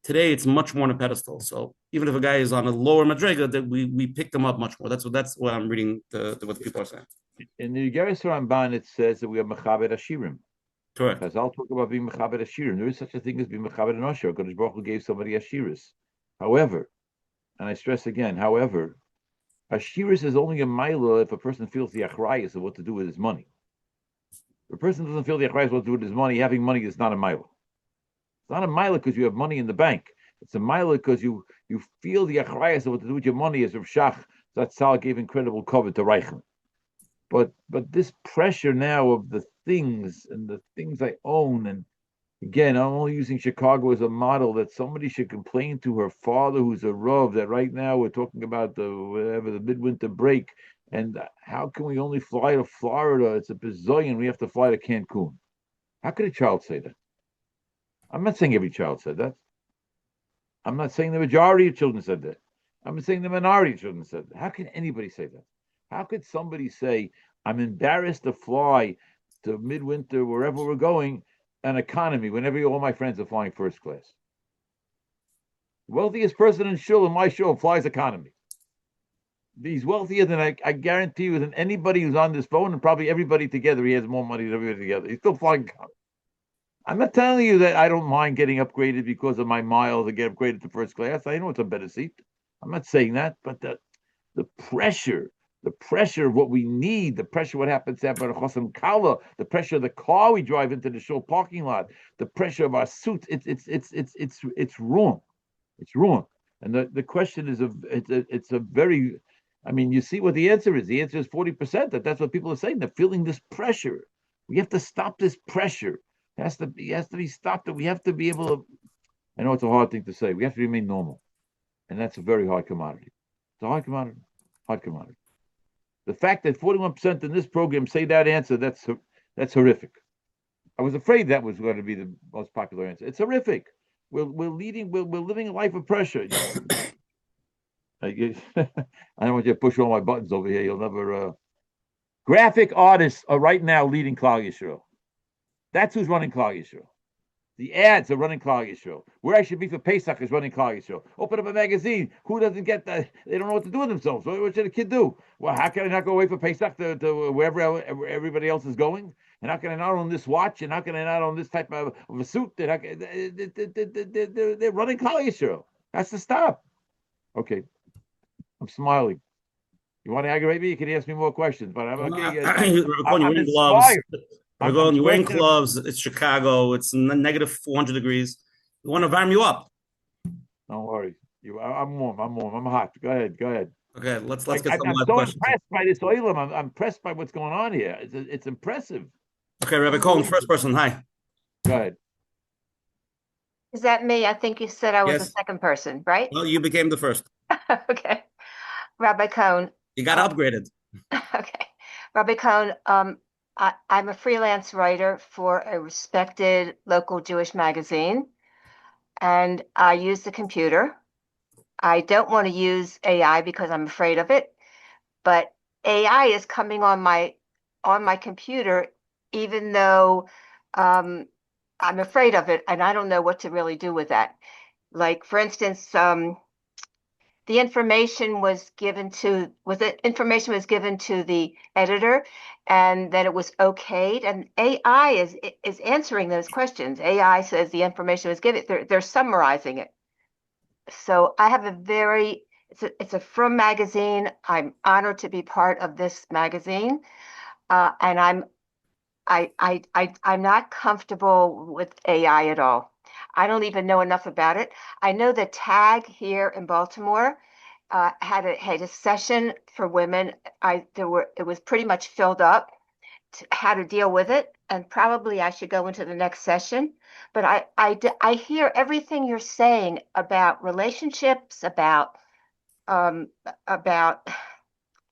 today, it's much more on a pedestal. So even if a guy is on a lower madrega, that we pick them up much more. That's what I'm reading. What the people are saying. In the Yigeres Ramban, it says that we are mechaber ashirim. Correct. Because I'll talk about being mechaber ashirim. There is such a thing as being mechaber an asher. Kodesh Baruch Hu gave somebody ashiris. However, and I stress again, however, ashiris is only a maila if a person feels the achrayus of what to do with his money. If a person doesn't feel the achrayus of what to do with his money, having money is not a maila. It's not a maila because you have money in the bank. It's a maila because you feel the achrayus of what to do with your money, as Rav Shach Zatzal gave incredible cover to Reichen. But this pressure now of the things and the things I own, and again, I'm only using Chicago as a model, that somebody should complain to her father, who's a Rav, that right now we're talking about the midwinter break, and how can we only fly to Florida? It's a bazillion. We have to fly to Cancun. How could a child say that? I'm not saying every child said that. I'm not saying the majority of children said that. I'm saying the minority of children said that. How can anybody say that? How could somebody say, I'm embarrassed to fly to midwinter, wherever we're going, an economy, whenever all my friends are flying first class? The wealthiest person in shul, in my shul, flies economy. He's wealthier than I guarantee you than anybody who's on this phone, and probably everybody together. He has more money than everybody together. He's still flying economy. I'm not telling you that I don't mind getting upgraded because of my miles and get upgraded to first class. I know it's a better seat. I'm not saying that, but the pressure of what we need, the pressure of what happens at Chosam Kala, the pressure of the car we drive into the shul parking lot, the pressure of our suits, it's wrong. It's wrong. And the question is it's a very, I mean, you see what the answer is. The answer is 40%. That's what people are saying. They're feeling this pressure. We have to stop this pressure. It has to be stopped. That we have to be able to. I know it's a hard thing to say. We have to remain normal, and that's a very hard commodity. It's a hard commodity. Hard commodity. The fact that 41% in this program say that answer, that's horrific. I was afraid that was going to be the most popular answer. It's horrific. We're living a life of pressure. I don't want you to push all my buttons over here. You'll never. Graphic artists are right now leading Klal Yisrael. That's who's running Klal Yisrael. The ads are running Klal Yisrael. Where I should be for Pesach is running Klal Yisrael. Open up a magazine. Who doesn't get that? They don't know what to do with themselves. What should a kid do? Well, how can I not go away for Pesach to wherever everybody else is going? And how can I not own this watch? And how can I not own this type of a suit? They're running Klal Yisrael. That's the stop. Okay. I'm smiling. You want to aggravate me? You can ask me more questions. But I'm okay. I'm inspired. You're wearing gloves. It's Chicago. It's negative 400 degrees. We want to warm you up. Don't worry. I'm warm. I'm hot. Go ahead. Okay, let's get some I'm live so questions. impressed by this oilam. I'm impressed by what's going on here. It's impressive. Okay, Rabbi Cohen, first person. Hi. Go ahead. Is that me? I think you said I was the second person, right? Well, you became the first. Okay. Rabbi Cohen. You got upgraded. Okay. Rabbi Cohen, I'm a freelance writer for a respected local Jewish magazine, and I use the computer. I don't want to use AI because I'm afraid of it, but AI is coming on my computer, even though I'm afraid of it, and I don't know what to really do with that. Like, for instance, the information was given to the editor, and then it was okayed, and AI is answering those questions. AI says the information was given. They're summarizing it. So I have it's a From magazine. I'm honored to be part of this magazine, and I'm not comfortable with AI at all. I don't even know enough about it. I know the TAG here in Baltimore had a session for women. It was pretty much filled up. How to deal with it, and probably I should go into the next session. But I hear everything you're saying about relationships, about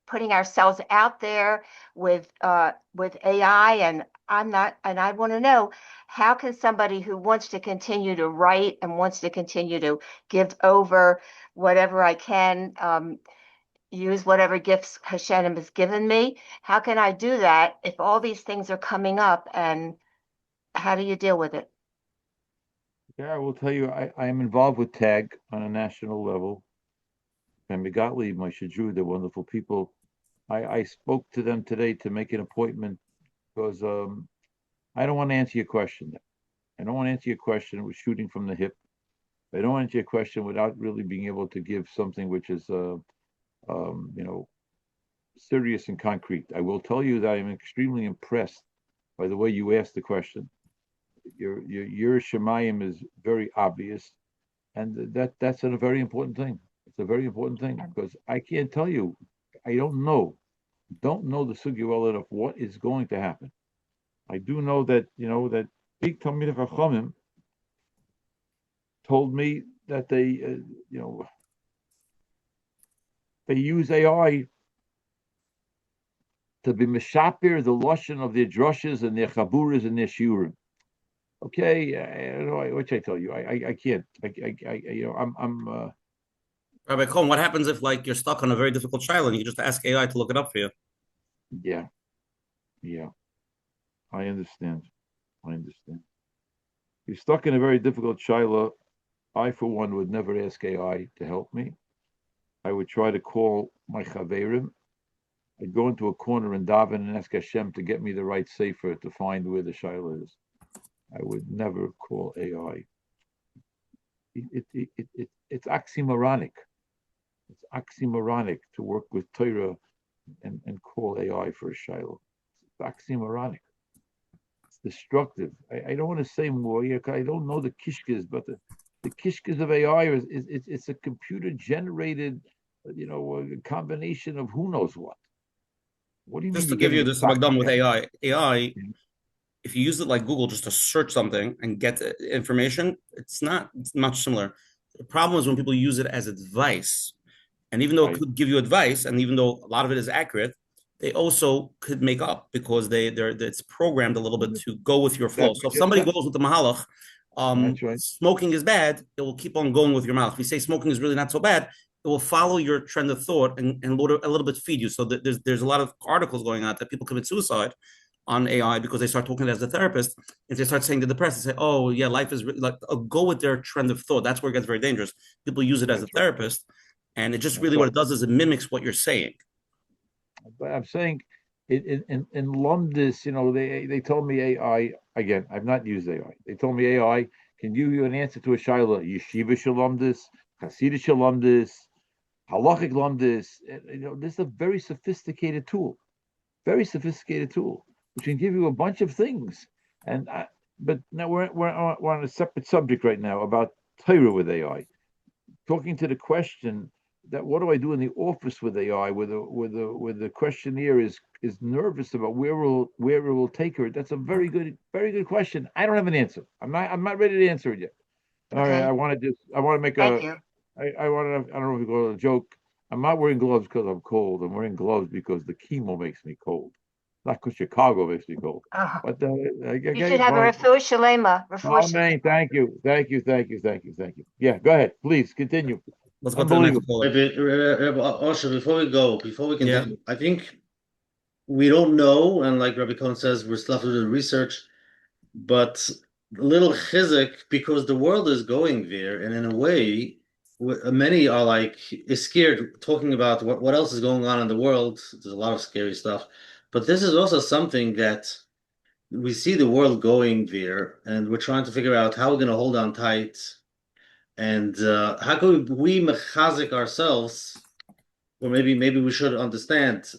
putting ourselves out there with AI, and I want to know, how can somebody who wants to continue to write and wants to continue to give over whatever I can, use whatever gifts Hashem has given me, how can I do that if all these things are coming up, and how do you deal with it? Yeah, I will tell you, I am involved with TAG on a national level. And Megatli, my Shadru, they're wonderful people. I spoke to them today to make an appointment because I don't want to answer your question. I don't want to answer your question with shooting from the hip. I don't want to answer your question without really being able to give something which is, serious and concrete. I will tell you that I'm extremely impressed by the way you asked the question. Your Shemayim is very obvious, and that's a very important thing. It's a very important thing because I can't tell you. I don't know the sugya well enough what is going to happen. I do know that that big Talmidei Chachamim told me that they use AI to be mishaper the lashon of their drushes and their chaburas and their shiurim. Okay, what should I tell you? I can't. I'm. Rabbi Cohen, what happens if you're stuck on a very difficult child and you just ask AI to look it up for you? Yeah, I understand. You're stuck in a very difficult shiloh. I, for one, would never ask AI to help me. I would try to call my chaverim. I'd go into a corner and daven and ask Hashem to get me the right sefer to find where the shaila is. I would never call AI. It's oxymoronic. It's oxymoronic to work with Torah and call AI for a shaila. It's oxymoronic. It's destructive. I don't want to say more. I don't know the kishkas, but the kishkas of AI it's a computer generated, a combination of who knows what. What do you Just mean to you're give you getting a this Magdam with document? AI, if you use it like Google just to search something and get information, it's not much similar. The problem is when people use it as advice. And even though it Right. could give you advice, and even though a lot of it is accurate, they also could make up because it's programmed a little bit to go with your flow. That's So what if you just somebody said. goes with the mahalach, That's right. smoking is bad, it will keep on going with your mouth. If you say smoking is really not so bad, it will follow your trend of thought and a little bit feed you. So there's a lot of articles going on that people commit suicide on AI because they start talking as a therapist. If they start saying to the press, they say, "Oh yeah, life is really like," go with their trend of thought. That's where it gets very dangerous. People use it as a That's right. therapist, and it just That's really what right. it does is it mimics what you're saying. But I'm saying in Lundis, they told me AI again. I've not used AI. They told me AI can give you an answer to a shaila. Yeshiva shalomdis, Hasidic shalomdis, halachic lomdis. This is a very sophisticated tool, which can give you a bunch of things. But now we're on a separate subject right now about Torah with AI. Talking to the question that what do I do in the office with AI, where the questionnaire is nervous about where it will take her. That's a very good question. I don't have an answer. I'm not ready to answer it yet. All right, Okay. I want to make Thank you. I want to, I don't know if you call it a joke. I'm not wearing gloves because I'm cold. I'm wearing gloves because the chemo makes me cold, not because Chicago makes me cold. Oh, But you okay, should have a fine. refuah shalema. Oh, man, thank you. Yeah, go ahead, please continue. Let's go to the next Unbelievable. caller. Rabbi Osher, before we Yeah. continue, I think we don't know, and like Rabbi Cohen says, we're still have to do the research, but a little chizik because the world is going there, and in a way, many are like is scared talking about what else is going on in the world. There's a lot of scary stuff, but this is also something that we see the world going there, and we're trying to figure out how we're going to hold on tight, and how can we mechazik ourselves, or maybe we should understand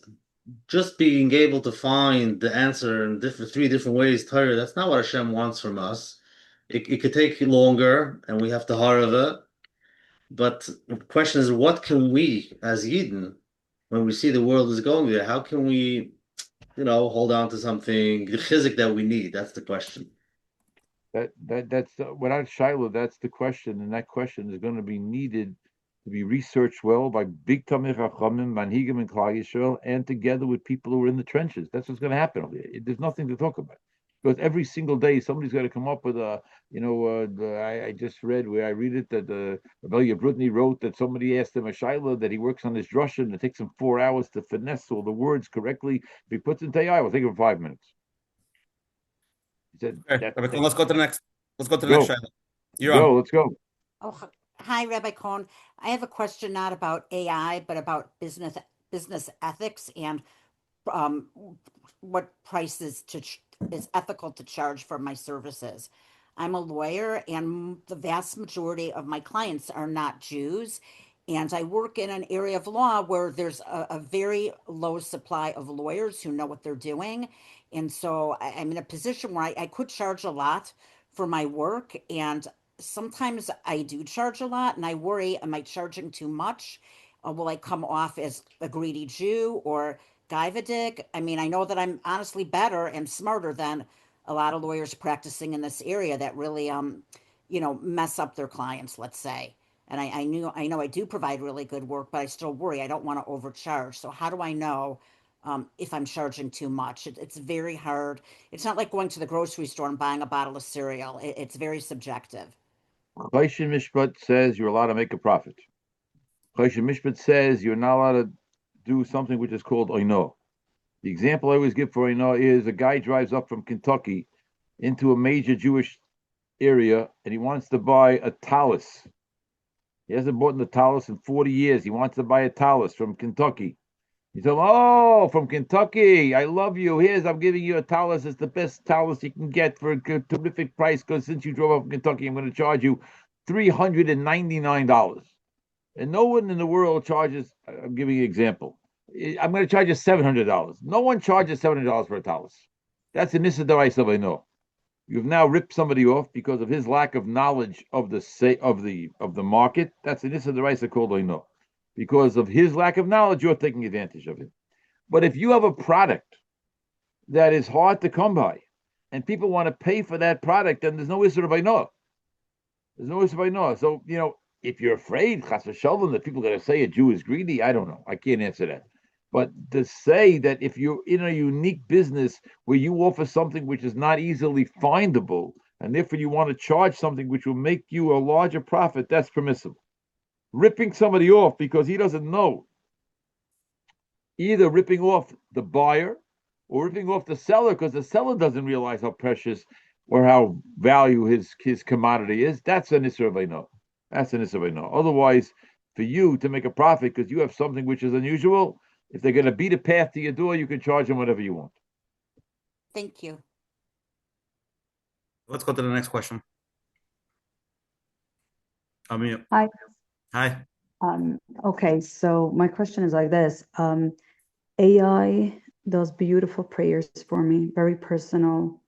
just being able to find the answer in three different ways, Torah, that's not what Hashem wants from us. It could take longer, and we have to harve. But the question is, what can we, as Yidden, when we see the world is going there, how can we, hold on to something, the chizik that we need? That's the question. That's without Shiloh, that's the question, and that question is going to be needed to be researched well by big Tamir Chachamim, Manhigim, and Klal Yisrael, and together with people who are in the trenches. That's what's going to happen. There's nothing to talk about because every single day somebody's got to come up with I just read where I read it that Rabbi Yebrutny wrote that somebody asked him a Shiloh that he works on his drusha and it takes him 4 hours to finesse all the words correctly. If he puts into AI, it will take him 5 minutes. He said, Okay. Let's go to the next. Let's go to the Go. next Shiloh. You're on. Let's go. Oh, hi, Rabbi Cohen. I have a question not about AI, but about business ethics and um, what prices is ethical to charge for my services. I'm a lawyer, and the vast majority of my clients are not Jews. And I work in an area of law where there's a very low supply of lawyers who know what they're doing. And so I'm in a position where I could charge a lot for my work. And sometimes I do charge a lot, and I worry, am I charging too much? Will I come off as a greedy Jew or Guyvedic? I mean, I know that I'm honestly better and smarter than a lot of lawyers practicing in this area that really, mess up their clients, let's say. And I know I do provide really good work, but I still worry. I don't want to overcharge. So how do I know if I'm charging too much? It's very hard. It's not like going to the grocery store and buying a bottle of cereal. It's very subjective. Choshen Mishpat says you're allowed to make a profit. Choshen Mishpat says you're not allowed to do something which is called oino. The example I always give for oino is a guy drives up from Kentucky into a major Jewish area and he wants to buy a talus. He hasn't bought a talus in 40 years. He wants to buy a talus from Kentucky. He said, "Oh, from Kentucky, I love you. I'm giving you a talus. It's the best talus you can get for a terrific price because since you drove up from Kentucky, I'm going to charge you $399. And no one in the world charges, I'm giving you an example. I'm going to charge you $700. No one charges $700 for a talus. That's an issa d'oraisa I know. You've now ripped somebody off because of his lack of knowledge of the market. That's an issa d'oraisa called I know. Because of his lack of knowledge, you're taking advantage of it. But if you have a product that is hard to come by, and people want to pay for that product, then there's no issa d'oraisa. There's no issa d'oraisa. So if you're afraid, chas v'shalom, that people are going to say a Jew is greedy, I don't know. I can't answer that. But to say that if you're in a unique business where you offer something which is not easily findable, and therefore you want to charge something which will make you a larger profit, that's permissible. Ripping somebody off because he doesn't know, either ripping off the buyer or ripping off the seller because the seller doesn't realize how precious or how value his commodity is, that's an issa d'oraisa. That's an issa d'oraisa. Otherwise, for you to make a profit because you have something which is unusual, if they're going to beat a path to your door, you can charge them whatever you want. Thank you. Let's go to the next question. Amir. Hi. Hi. Okay, so my question is like this. AI does beautiful prayers for me, very personal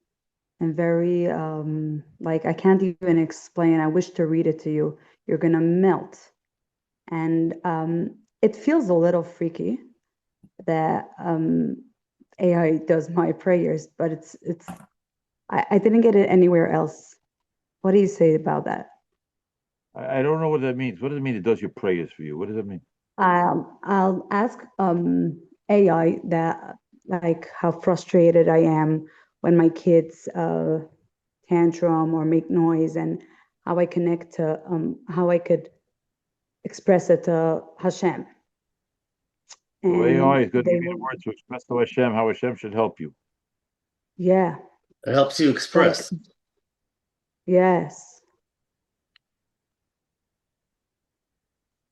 and very, I can't even explain. I wish to read it to you. You're going to melt. And it feels a little freaky that AI does my prayers, but I didn't get it anywhere else. What do you say about that? I don't know what that means. What does it mean it does your prayers for you? What does that mean? I'll ask AI that, like, how frustrated I am when my kids tantrum or make noise, and how I connect to how I could express it to Hashem. So AI is going to they give you the words to express to Hashem how Hashem should help you. Yeah. It helps you express. Yes.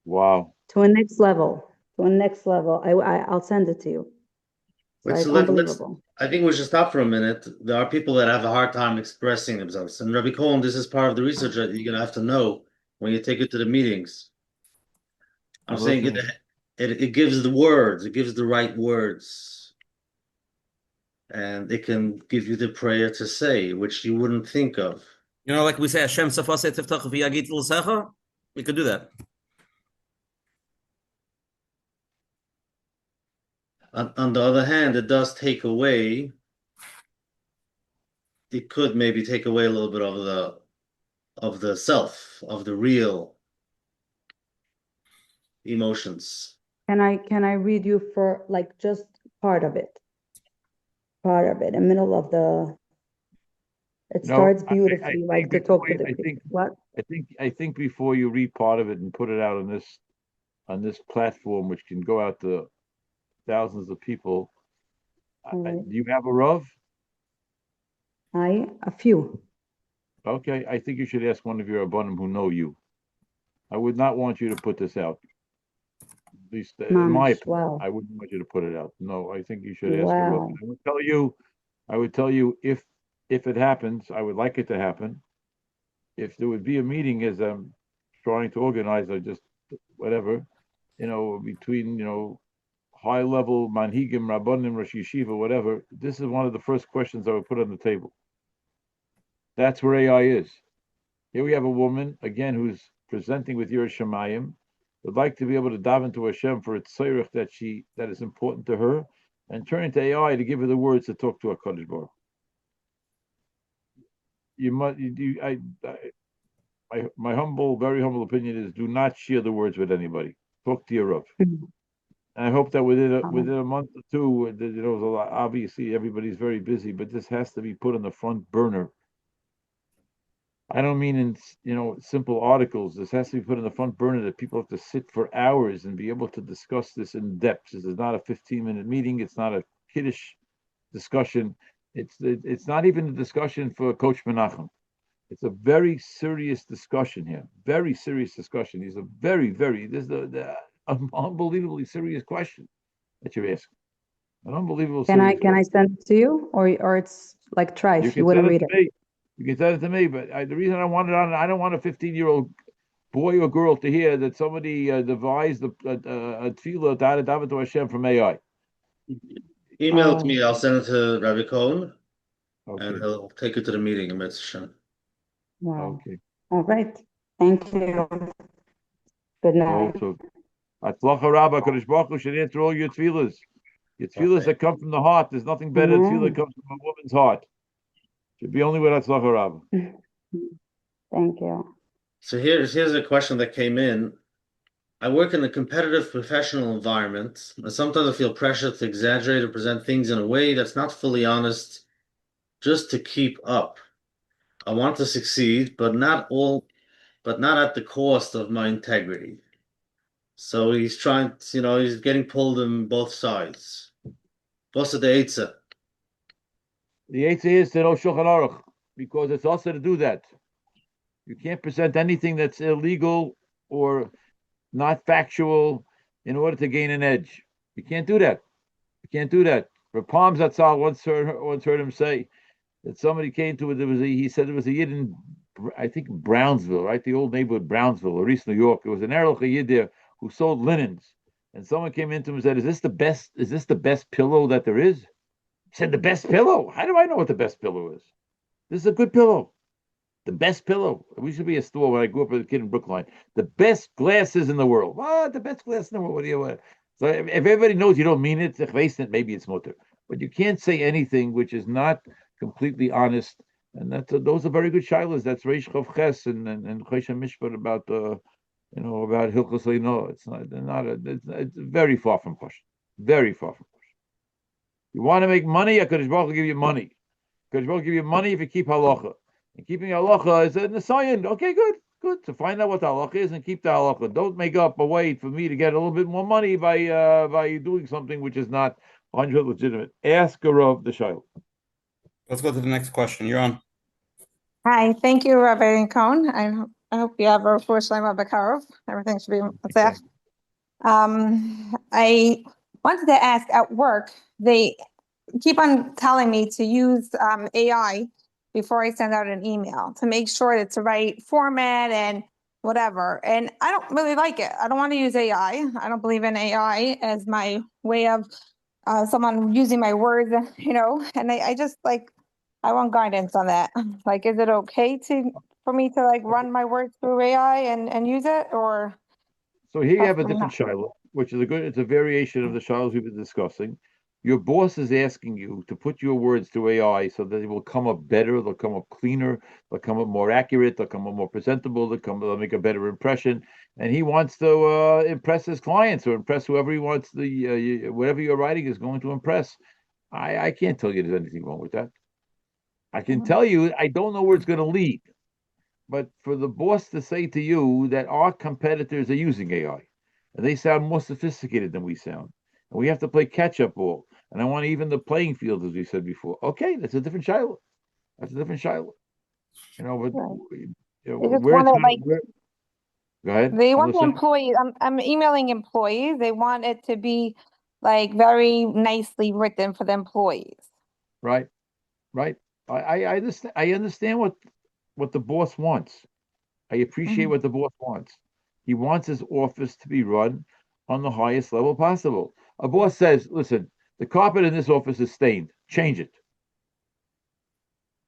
Wow. To a next level. I'll send it to you. Wait, It's so let's, unbelievable. I think we should stop for a minute. There are people that have a hard time expressing themselves. And Rabbi Cohen, this is part of the research that you're going to have to know when you take it to the meetings. I'm saying it gives the words, it gives the right words. And it can give you the prayer to say, which you wouldn't think of. Like we say, Hashem safaseh tiftach v'yagit l'secha. We could do that. On the other hand, it does take away. It could maybe take away a little bit of the self, of the real emotions. Can I read you for just part of it? Part of it, in the middle of the. It starts beautifully, to talk to the people. What? I think before you read part of it and put it out on this platform, which can go out to thousands of people, do you have a Rav? A few. Okay, I think you should ask one of your Rabbanim who know you. I would not want you to put this out. At least in my opinion, wow. I wouldn't want you to put it out. No, I think you should ask a Rav. I would tell you if it happens, I would like it to happen. If there would be a meeting as I'm trying to organize, or just whatever, between high level manhigim, rabbanim, rosh yeshiva, whatever. This is one of the first questions I would put on the table. That's where AI is. Here we have a woman again who's presenting with Yiras Shamayim, would like to be able to daven to Hashem for a tzorech that is important to her, and turning to AI to give her the words to talk to HaKadosh Baruch. My humble, very humble opinion is: do not share the words with anybody. Talk to your Rav. And I hope that within a month or two, there's a lot. Obviously, everybody's very busy, but this has to be put on the front burner. I don't mean in simple articles. This has to be put in the front burner that people have to sit for hours and be able to discuss this in depth. This is not a 15-minute meeting. It's not a kiddush discussion. It's not even a discussion for Coach Menachem. It's a very serious discussion here. Very serious discussion. These are this is the unbelievably serious question that you're asking. An unbelievable Can I question. send it to you, or it's like trash? You You can wouldn't send it read to it. me. You can send it to me, but the reason I want it on, I don't want a 15-year-old boy or girl to hear that somebody devised a tefillah daven to Hashem from AI. Email it to me. I'll send it to Rabbi Cohen, Okay. and he'll take it to the meeting in Mitzvah. Wow. Okay. All right. Thank you. Good night. Also, Atzlacha Rabba, Kadosh Baruch Hu should answer all your tefillahs. Your tefillahs that come from the heart. There's nothing better than tefillah that comes from a woman's heart. Should be only with Atzlacha Rabba. Thank you. So here's a question that came in. I work in a competitive professional environment, and sometimes I feel pressure to exaggerate or present things in a way that's not fully honest, just to keep up. I want to succeed, but not at the cost of my integrity. So he's trying to, he's getting pulled on both sides. What's the Eitzah? The Eitzah is to know Shulchan Aruch, because it's also to do that. You can't present anything that's illegal or not factual in order to gain an edge. You can't do that. You can't do that. Rapam Zatzal once heard him say that somebody came to it. He said there was a Yid in, I think, Brownsville, right? The old neighborhood Brownsville, or East New York. There was an Erlich Yid there who sold linens, and someone came into him and said, "Is this the best pillow that there is?" He said, "The best pillow? How do I know what the best pillow is? This is a good pillow. The best pillow. We should be a store when I grew up as a kid in Brookline. The best glasses in the world. What? The best glass in the world? What do you want?" So if everybody knows you don't mean it, maybe it's mutter. But you can't say anything which is not completely honest. And those are very good shilas. That's Reish Chav Ches and Choshen Mishpat about about Hilchos Leino. It's very far from Pashut. Very far from Pashut. You want to make money? HaKadosh Baruch will give you money. HaKadosh Baruch will give you money if you keep halacha. And keeping halacha is a nisayon. Okay, good. To find out what the halacha is and keep the halacha. Don't make up a way for me to get a little bit more money by doing something which is not 100% legitimate. Ask her of the child. Let's go to the next question. You're on. Hi, thank you, Rabbi Cohen. I hope you have a first time Rabbi Karov. Everything should be there. I wanted to ask, at work, they keep on telling me to use AI before I send out an email to make sure it's the right format and whatever. And I don't really like it. I don't want to use AI. I don't believe in AI as my way of someone using my words, and I just I want guidance on that. Like, is it okay for me to run my words through AI and use it, or? So here you have a different shiloh, which is it's a variation of the shilohs we've been discussing. Your boss is asking you to put your words through AI so that it will come up better, they'll come up cleaner, they'll come up more accurate, they'll come up more presentable, they'll make a better impression. And he wants to impress his clients or impress whoever he wants. Whatever you're writing is going to impress. I can't tell you there's anything wrong with that. I can tell you I don't know where it's going to lead. But for the boss to say to you that our competitors are using AI and they sound more sophisticated than we sound, and we have to play catch-up ball, and I want to even the playing field, as we said before. Okay, that's a different shiloh. That's a different shiloh. But where it's going to... Go ahead. They want the employees. I'm emailing employees. They want it to be very nicely written for the employees. Right. I understand what the boss wants. I appreciate what the boss wants. He wants his office to be run on the highest level possible. A boss says, "Listen, the carpet in this office is stained. Change it."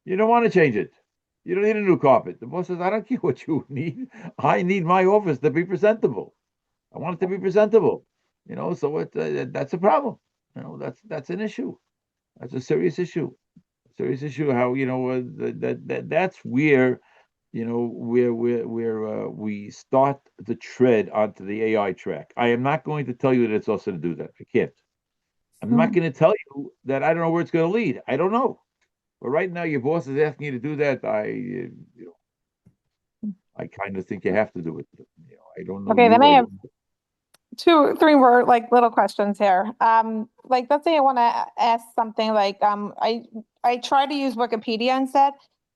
You don't want to change it. You don't need a new carpet. The boss says, "I don't care what you need. I need my office to be presentable. I want it to be presentable." So that's a problem. That's an issue. That's a serious issue. Serious issue. How that's where we start to tread onto the AI track. I am not going to tell you that it's also to do that. I can't. I'm not going to tell you that I don't know where it's going to lead. I don't know. But right now, your boss is asking you to do that. I kind of think you have to do it. I don't know. Okay, then I have 3 more little questions here. Let's say I want to ask something I try to use Wikipedia instead,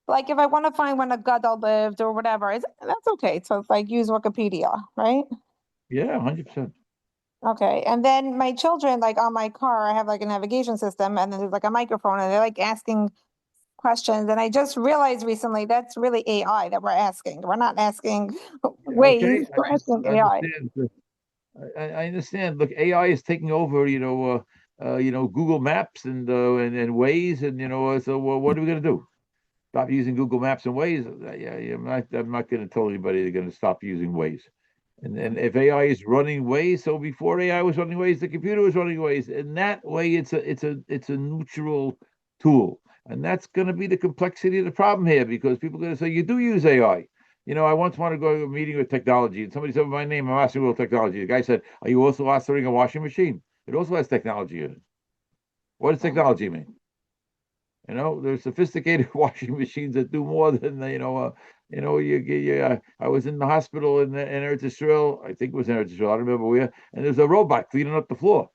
Like if I want to find when a gadol lived or whatever, that's okay. So it's like use Wikipedia, right? Yeah, 100%. Okay. And then my children, like on my car, I have like a navigation system and then there's like a microphone and they're like asking questions. And I just realized recently that's really AI that we're asking. We're not asking Okay, ways, we're asking I AI. understand. I understand. Look, AI is taking over, Google Maps and Waze, and so what are we going to do? Stop using Google Maps and Waze? Yeah, I'm not going to tell anybody they're going to stop using Waze. And if AI is running Waze, so before AI was running Waze, the computer was running Waze. And that way, it's a neutral tool, and that's going to be the complexity of the problem here, because people are going to say you do use AI. I once wanted to go to a meeting with technology, and somebody said my name, I'm Master Will Technology. The guy said, "Are you also mastering a washing machine? It also has technology in it." What does technology mean? There's sophisticated washing machines that do more than I was in the hospital in Eretz Israel. I think it was in Eretz Israel. I don't remember where. And there's a robot cleaning up the floor.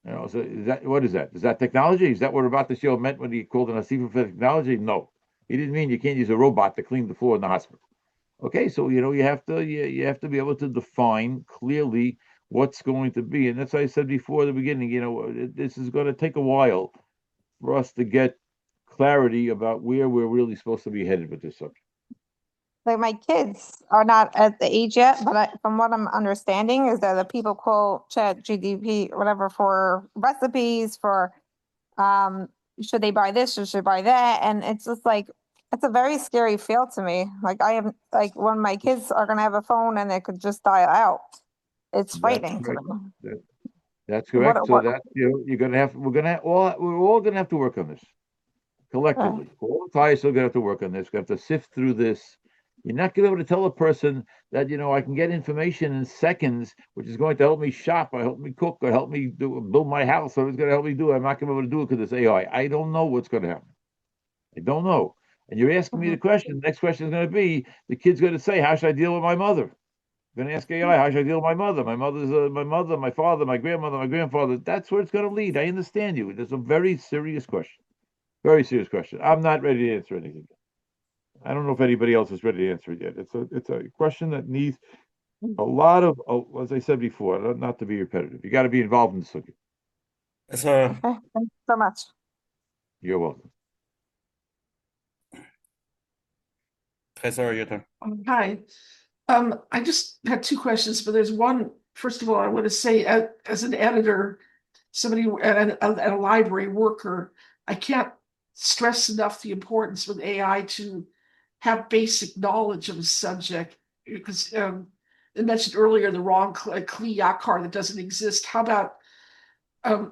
So what is that? Is that technology? Is that what Rabbi Zev meant when he called an asifa for technology? No, he didn't mean you can't use a robot to clean the floor in the hospital. Okay, so you have to be able to define clearly what's going to be, and that's why I said before the beginning. This is going to take a while for us to get clarity about where we're really supposed to be headed with this subject. Like my kids are not at the age yet, but from what I'm understanding is that the people call Chat GDP, whatever, for recipes, for should they buy this or should buy that, and it's just like it's a very scary feel to me. Like I have like when my kids are gonna have a phone and it could just dial out, it's frightening to them. That's correct. So that you're gonna have we're all gonna have to work on this collectively. All the ties are gonna have to work on this. We're gonna have to sift through this. You're not gonna be able to tell a person that I can get information in seconds, which is going to help me shop, or help me cook, or help me build my house, or it's going to help me do it. I'm not going to be able to do it because it's AI. I don't know what's going to happen. I don't know. And you're asking me the question. The next question is going to be: the kid's going to say, "How should I deal with my mother?" I'm going to ask AI, "How should I deal with my mother?" My mother's my mother, my father, my grandmother, my grandfather. That's where it's going to lead. I understand you. It's a very serious question. Very serious question. I'm not ready to answer anything. I don't know if anybody else is ready to answer it yet. It's a question that needs a lot of, as I said before, not to be repetitive. You got to be involved in the subject. Yes, Thank you so much. You're welcome. your turn. Hi. I just had two questions, but there's one. First of all, I want to say, as an editor, somebody at a library worker, I can't stress enough the importance with AI to have basic knowledge of a subject, because I mentioned earlier the wrong Kli Yakar that doesn't exist. How about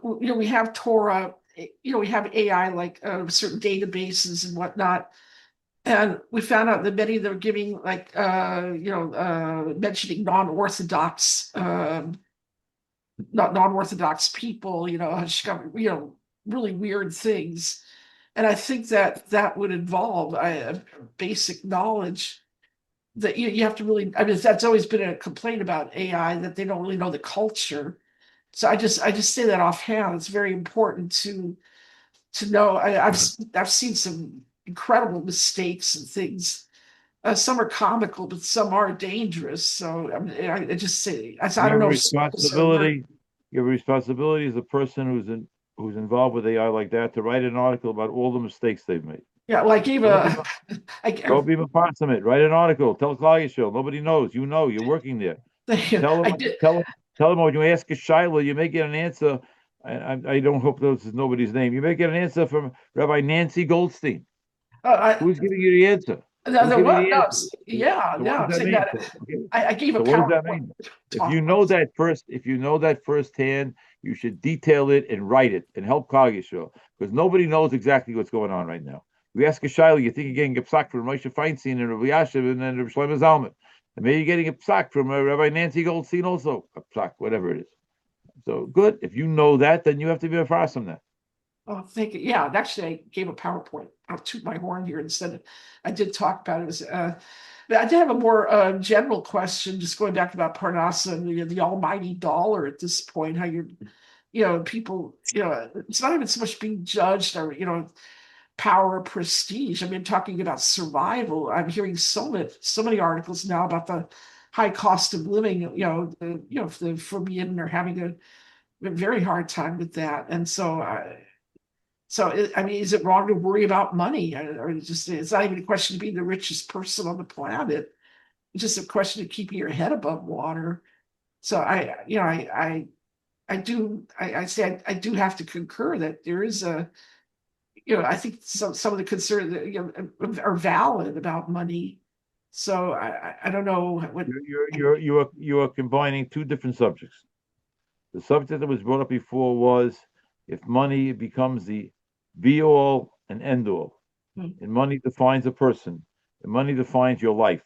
we have Torah, we have AI like certain databases and whatnot. And we found out that many of them are giving like mentioning non-orthodox not non-orthodox people, really weird things. And I think that would involve basic knowledge that you have to really, I mean, that's always been a complaint about AI, that they don't really know the culture. So I just say that offhand. It's very important to know. I've seen some incredible mistakes and things. Some are comical, but some are dangerous. So I just say, I don't know. You have a responsibility as a person who's involved with AI like that to write an article about all the mistakes they've made. Yeah, well, I gave don't be consummate. Write an article. Tell Klal Yisrael. Nobody knows. You're working there. Tell them when you ask a Shiloh, you may get an answer. I don't hope this is nobody's name. You may get an answer from Rabbi Nancy Goldstein. Who's giving you the answer? I gave a PowerPoint. What does that mean? If you know that firsthand, you should detail it and write it and help Klal Yisrael, because nobody knows exactly what's going on right now. We ask a Shiloh, you think you're getting a psak from Moshe Feinstein and Rabbi Yashiv and then Rabbi Shlomo Zalman. And maybe you're getting a psak from Rabbi Nancy Goldstein also, a psak, whatever it is. So good. If you know that, then you have to be afraid from that. Oh, thank you. Yeah, actually, I gave a PowerPoint. I'll toot my horn here instead. I did talk about it. But I did have a more general question, just going back about Parnassa and the almighty dollar at this point. How people, it's not even so much being judged or power, prestige. I mean, talking about survival. I'm hearing so many articles now about the high cost of living. The Forbidden are having a very hard time with that, and so. I mean, is it wrong to worry about money, or it's not even a question of being the richest person on the planet? It's just a question of keeping your head above water. So I do have to concur that there is I think some of the concerns are valid about money. So I don't know what you are combining two different subjects. The subject that was brought up before was if money becomes the be all and end all, and money defines a person, and money defines your life.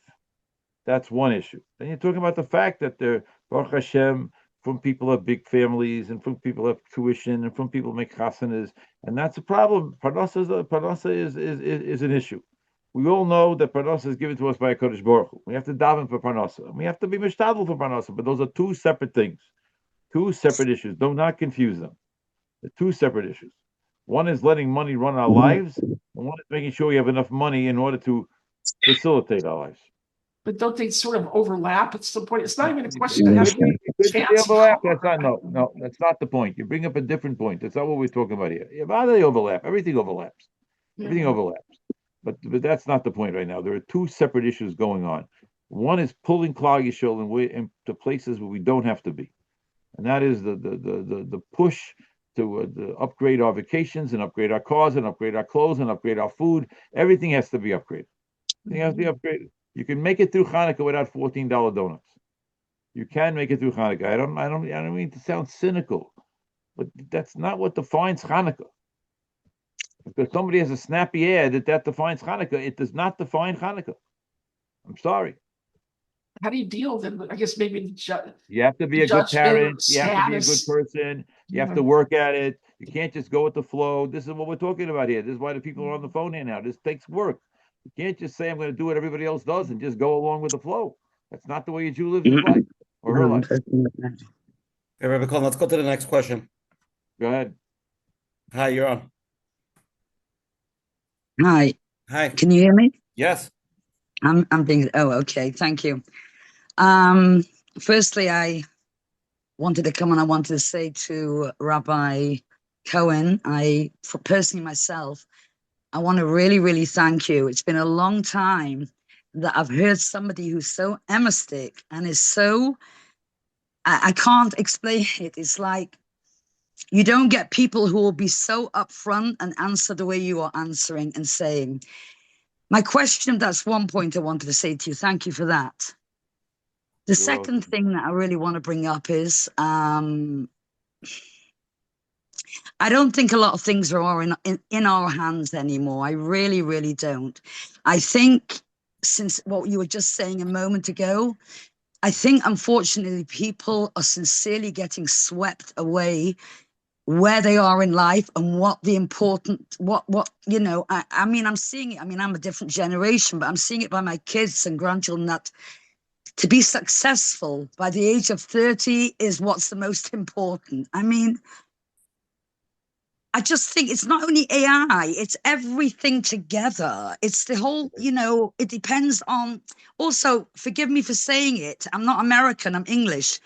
That's one issue. Then you're talking about the fact that there, Baruch Hashem, from people have big families, and from people have tuition, and from people make chasanas, and that's a problem. Parnasa is an issue. We all know that Parnasa is given to us by HaKadosh Baruch Hu. We have to daven for Parnasa, and we have to be mishtadel for Parnasa, but those are two separate things, two separate issues. Do not confuse them. They're two separate issues. One is letting money run our lives, and one is making sure we have enough money in order to facilitate our lives. But don't they sort of overlap at some point? It's not even a question of having overlap. That's not that's not the point. You bring up a different point. That's not what we're talking about here. How do they overlap? Everything overlaps. Everything overlaps. But that's not the point right now. There are two separate issues going on. One is pulling Klal Yisrael into places where we don't have to be, and that is the push to upgrade our vacations and upgrade our cars and upgrade our clothes and upgrade our food. Everything has to be upgraded. Everything has to be upgraded. You can make it through Hanukkah without $14 donuts. You can make it through Hanukkah. I don't mean to sound cynical, but that's not what defines Hanukkah. Because somebody has a snappy ad that defines Hanukkah, it does not define Hanukkah. I'm sorry. How do you deal with it? I guess maybe you have to be a good parent. You have to be a good person. You have to work at it. You can't just go with the flow. This is what we're talking about here. This is why the people are on the phone here now. This takes work. You can't just say I'm going to do what everybody else does and just go along with the flow. That's not the way a Jew lives his life or her life. Hey, Rabbi Cohen, let's go to the next question. Go ahead. Hi, you're on. Hi. Hi. Can you hear me? Yes. I'm being. Oh, okay. Thank you. Firstly, I wanted to come and I wanted to say to Rabbi Cohen, personally myself, I want to really, really thank you. It's been a long time that I've heard somebody who's so emistic and is so, I can't explain it. It's like you don't get people who will be so upfront and answer the way you are answering and saying. My question, that's one point I wanted to say to you. Thank you for that. The second thing that I really want to bring up is I don't think a lot of things are in our hands anymore. I really, really don't. I think since what you were just saying a moment ago, I think unfortunately people are sincerely getting swept away where they are in life and what the important, I mean, I'm seeing it. I mean, I'm a different generation, but I'm seeing it by my kids and grandchildren that to be successful by the age of 30 is what's the most important. I mean, I just think it's not only AI, it's everything together. It's the whole, it depends on, also, forgive me for saying it, I'm not American, I'm English.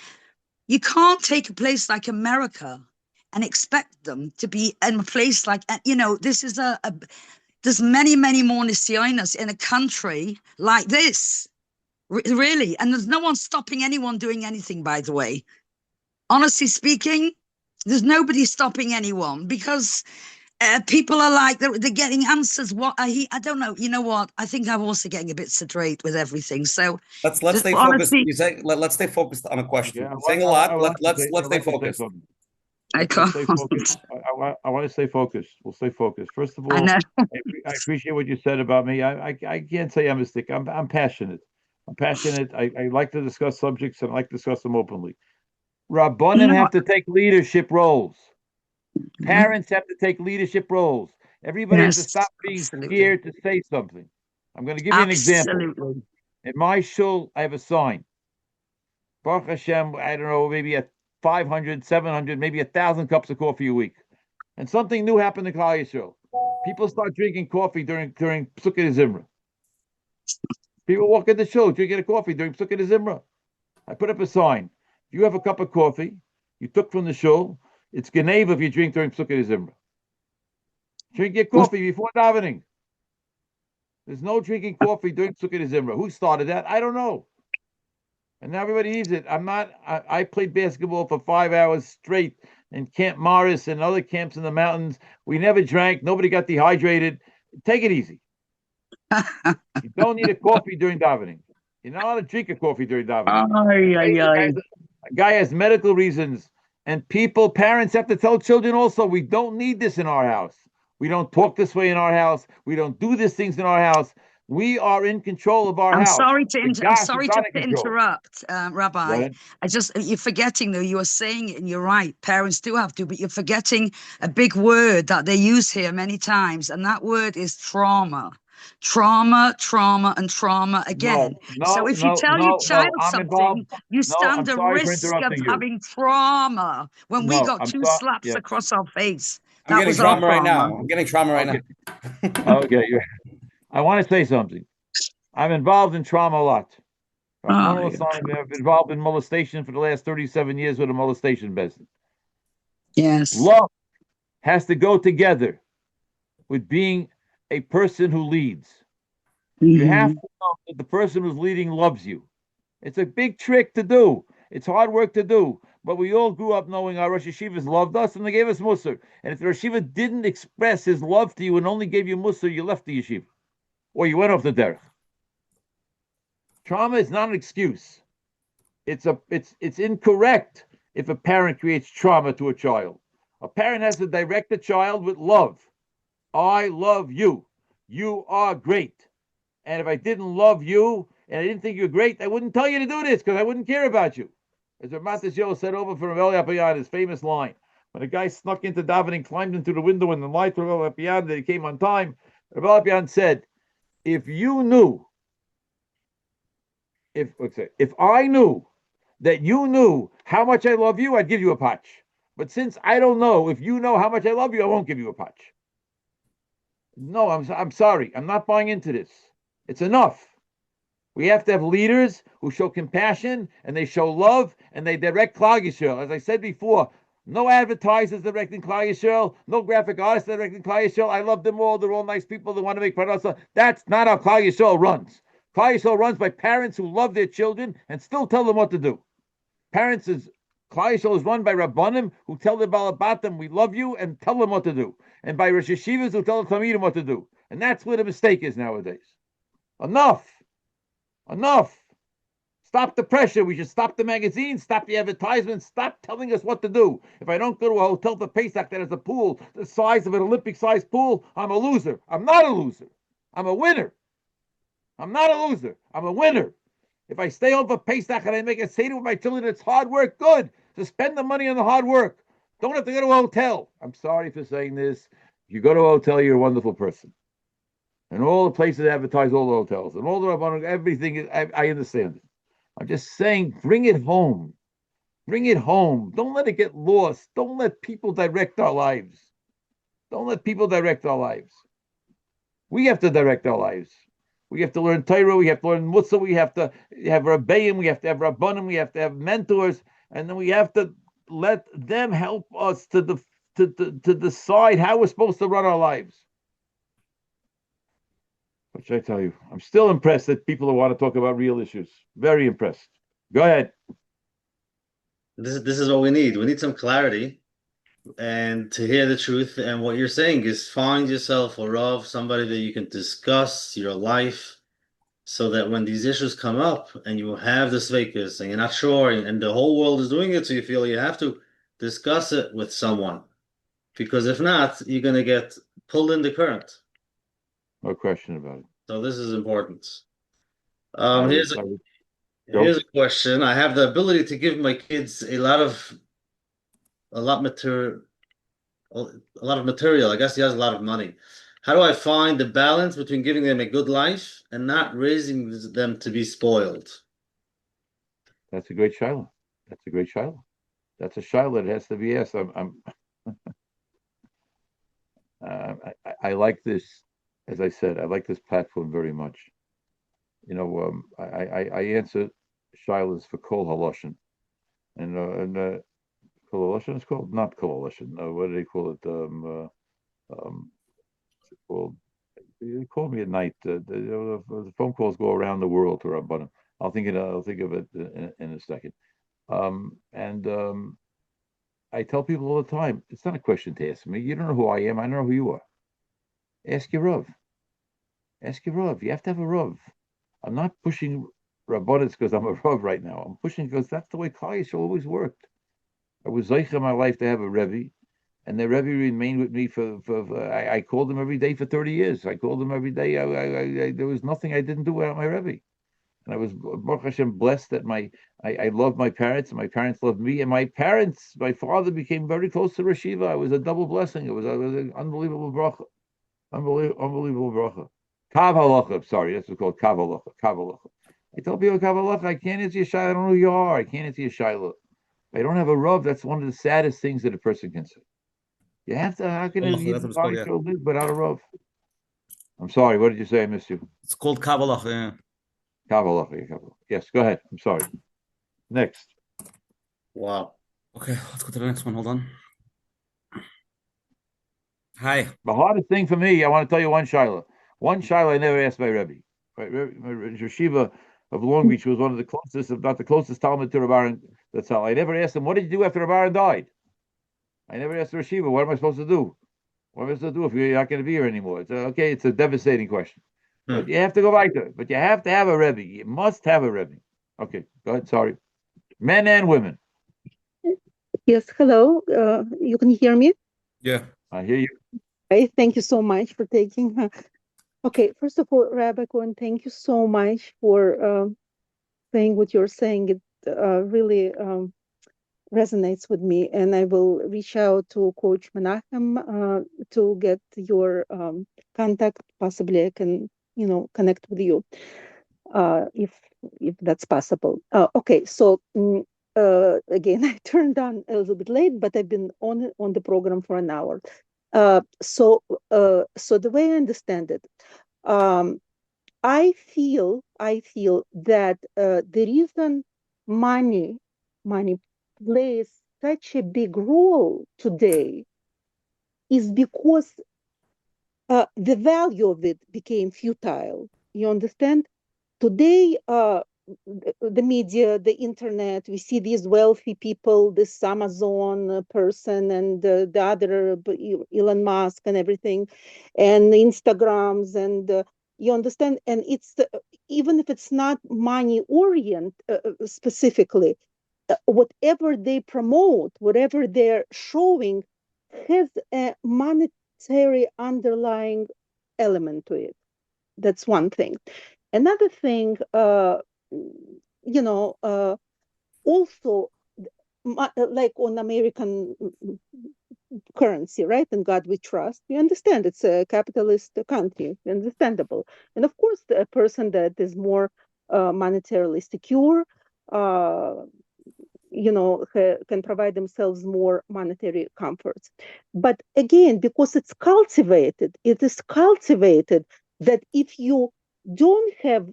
You can't take a place like America and expect them to be in a place like, this is there's many, many more Nisyonos in a country like this, really. And there's no one stopping anyone doing anything, by the way. Honestly speaking, there's nobody stopping anyone because people are like, they're getting answers. I don't know. You know what? I think I'm also getting a bit straight with everything. So let's stay focused. You say, let's stay focused on a question. Yeah, saying a lot. Let's stay focused. I can't. I want to stay focused. We'll stay focused. First of all, I appreciate what you said about me. I can't say I'm a stick. I'm passionate. I like to discuss subjects and I like to discuss them openly. Rabbanim have to take leadership roles. Parents have to take leadership roles. Everybody has to stop being scared to say something. I'm going to give you an example. In my shul, I have a sign. Baruch Hashem, I don't know, maybe 500, 700, maybe 1,000 cups of coffee a week. And something new happened in Klal Yisrael. People start drinking coffee during Psukkah Zimra. People walk in the show drinking a coffee during Psukkah Zimra. I put up a sign. If you have a cup of coffee you took from the show, it's Geneva if you drink during Psukkah Zimra. Drink your coffee before davening. There's no drinking coffee during Psukkah Zimra. Who started that? I don't know. And now everybody needs it. I played basketball for 5 hours straight in Camp Morris and other camps in the mountains. We never drank. Nobody got dehydrated. Take it easy. You don't need a coffee during davening. You're not allowed to drink a coffee during davening. A guy has medical reasons. And parents have to tell children also, we don't need this in our house. We don't talk this way in our house. We don't do these things in our house. We are in control of our house. I'm sorry to interrupt, Rabbi. You're forgetting though, you are saying it and you're right. Parents do have to, but you're forgetting a big word that they use here many times. And that word is trauma. Trauma, and trauma again. So if you tell your child something, you stand a risk of having trauma when we got two slaps across our face. I'm getting trauma right now. I'm getting trauma right now. Okay. I want to say something. I'm involved in trauma a lot. I've been involved in molestation for the last 37 years with a molestation business. Yes. Love has to go together with being a person who leads. You have to know that the person who's leading loves you. It's a big trick to do. It's hard work to do. But we all grew up knowing our Rosh Yeshivas loved us and they gave us Musar. And if the Rosh Yeshiva didn't express his love to you and only gave you Musar, you left the Yeshiva. Or you went off the derech. Trauma is not an excuse. It's incorrect if a parent creates trauma to a child. A parent has to direct the child with love. I love you. You are great. And if I didn't love you and I didn't think you're great, I wouldn't tell you to do this because I wouldn't care about you. As Ramat Yisrael said over from Rabbi Apiyan, his famous line, when a guy snuck into davening, climbed into the window and the light from Rabbi Apiyan that he came on time, Rabbi Apiyan said, if I knew that you knew how much I love you, I'd give you a patch. But since I don't know if you know how much I love you, I won't give you a patch. No, I'm sorry. I'm not buying into this. It's enough. We have to have leaders who show compassion and they show love and they direct Klal Yisrael. As I said before, no advertisers directing Klal Yisrael, no graphic artists directing Klal Yisrael. I love them all. They're all nice people. They want to make parnasa. That's not how Klal Yisrael runs. Klal Yisrael runs by parents who love their children and still tell them what to do. Klal Yisrael is run by Rabbanim who tell the Balabatim, we love you, and tell them what to do. And by Rosh Yeshivas who tell the Talmidim what to do. And that's where the mistake is nowadays. Enough. Stop the pressure. We should stop the magazines, stop the advertisements, stop telling us what to do. If I don't go to a hotel for Pesach that has a pool the size of an Olympic-sized pool, I'm a loser. I'm not a loser. I'm a winner. I'm not a loser. I'm a winner. If I stay home for Pesach and I make a seder with my children, it's hard work. Good. So spend the money on the hard work. Don't have to go to a hotel. I'm sorry for saying this. If you go to a hotel, you're a wonderful person. And all the places advertise all the hotels and all the everything. I understand it. I'm just saying, bring it home. Bring it home. Don't let it get lost. Don't let people direct our lives. Don't let people direct our lives. We have to direct our lives. We have to learn Torah. We have to learn Mutzah. We have to have Rabbeim. We have to have Rabbanim. We have to have mentors. And then we have to let them help us to decide how we're supposed to run our lives. What should I tell you? I'm still impressed that people want to talk about real issues. Very impressed. Go ahead. This is what we need. We need some clarity and to hear the truth. And what you're saying is find yourself a Rav, somebody that you can discuss your life so that when these issues come up and you have the sveikas and you're not sure and the whole world is doing it, so you feel you have to discuss it with someone. Because if not, you're going to get pulled in the current. No question about it. So this is important. Here's a question. I have the ability to give my kids a lot of material. I guess he has a lot of money. How do I find the balance between giving them a good life and not raising them to be spoiled? That's a great shiloh. That's a great shiloh. That's a shiloh that has to be asked. I I like this, as I said, I like this platform very much. I answer Shilas for Kol Haloshin, and Kol Haloshin is called not Kol Haloshin. What do they call it? Called. You call me at night. The phone calls go around the world to Rabbanim. I'll think of it in a second. I tell people all the time, it's not a question to ask me. You don't know who I am. I don't know who you are. Ask your Rav. Ask your Rav. You have to have a Rav. I'm not pushing Rabbanits because I'm a Rav right now. I'm pushing because that's the way Klal Yisrael always worked. I was Zeich in my life to have a Rebbe, and the Rebbe remained with me I called him every day for 30 years. I called him every day. There was nothing I didn't do without my Rebbe. And I was, Baruch Hashem, blessed that I loved my parents, and my parents loved me. And my father became very close to Rosh Yeshiva. It was a double blessing. It was an unbelievable bracha. Unbelievable bracha. Kav halacha. Sorry, that's what's called kav halacha. Kav halacha. I tell people kav halacha, I can't answer your shayla. I don't know who you are. I can't answer your shayla. If I don't have a Rav, that's one of the saddest things that a person can say. You have to, how can you live without a Rav? I'm sorry, what did you say? I missed you. It's called Kabbalah. Yeah. Kabbalah. Yes, go ahead. I'm sorry. Next. Wow. Okay, let's go to the next one. Hold on. Hi. The hardest thing for me, I want to tell you one shayla. One shayla I never asked my Rebbe. Right? Yeshiva of Long Beach was one of the closest, if not the closest Talmud to Rabbi Aaron. That's how I never asked him, what did you do after Rabbi Aaron died? I never asked the Yeshiva, what am I supposed to do? What am I supposed to do if you're not going to be here anymore? It's a devastating question. But you have to go back to it. But you have to have a Rebbe. You must have a Rebbe. Okay, go ahead. Sorry. Men and women. Yes, hello. You can hear me? Yeah. I hear you. Okay, thank you so much for taking. Okay, first of all, Rabbi Cohen, thank you so much for saying what you're saying. It really resonates with me, and I will reach out to Coach Menachem to get your contact. Possibly I can, connect with you if that's possible. Okay, so again, I turned on a little bit late, but I've been on the program for an hour. So the way I understand it, I feel that the reason money plays such a big role today is because the value of it became futile. You understand? Today, the media, the internet, we see these wealthy people, this Amazon person and the other Elon Musk and everything, and Instagrams, and you understand? And it's even if it's not money oriented specifically, whatever they promote, whatever they're showing, has a monetary underlying element to it. That's one thing. Another thing, also, like on American currency, right? And God we trust. We understand it's a capitalist country, understandable. And of course, a person that is more monetarily secure, can provide themselves more monetary comforts. But again, because it is cultivated that if you don't have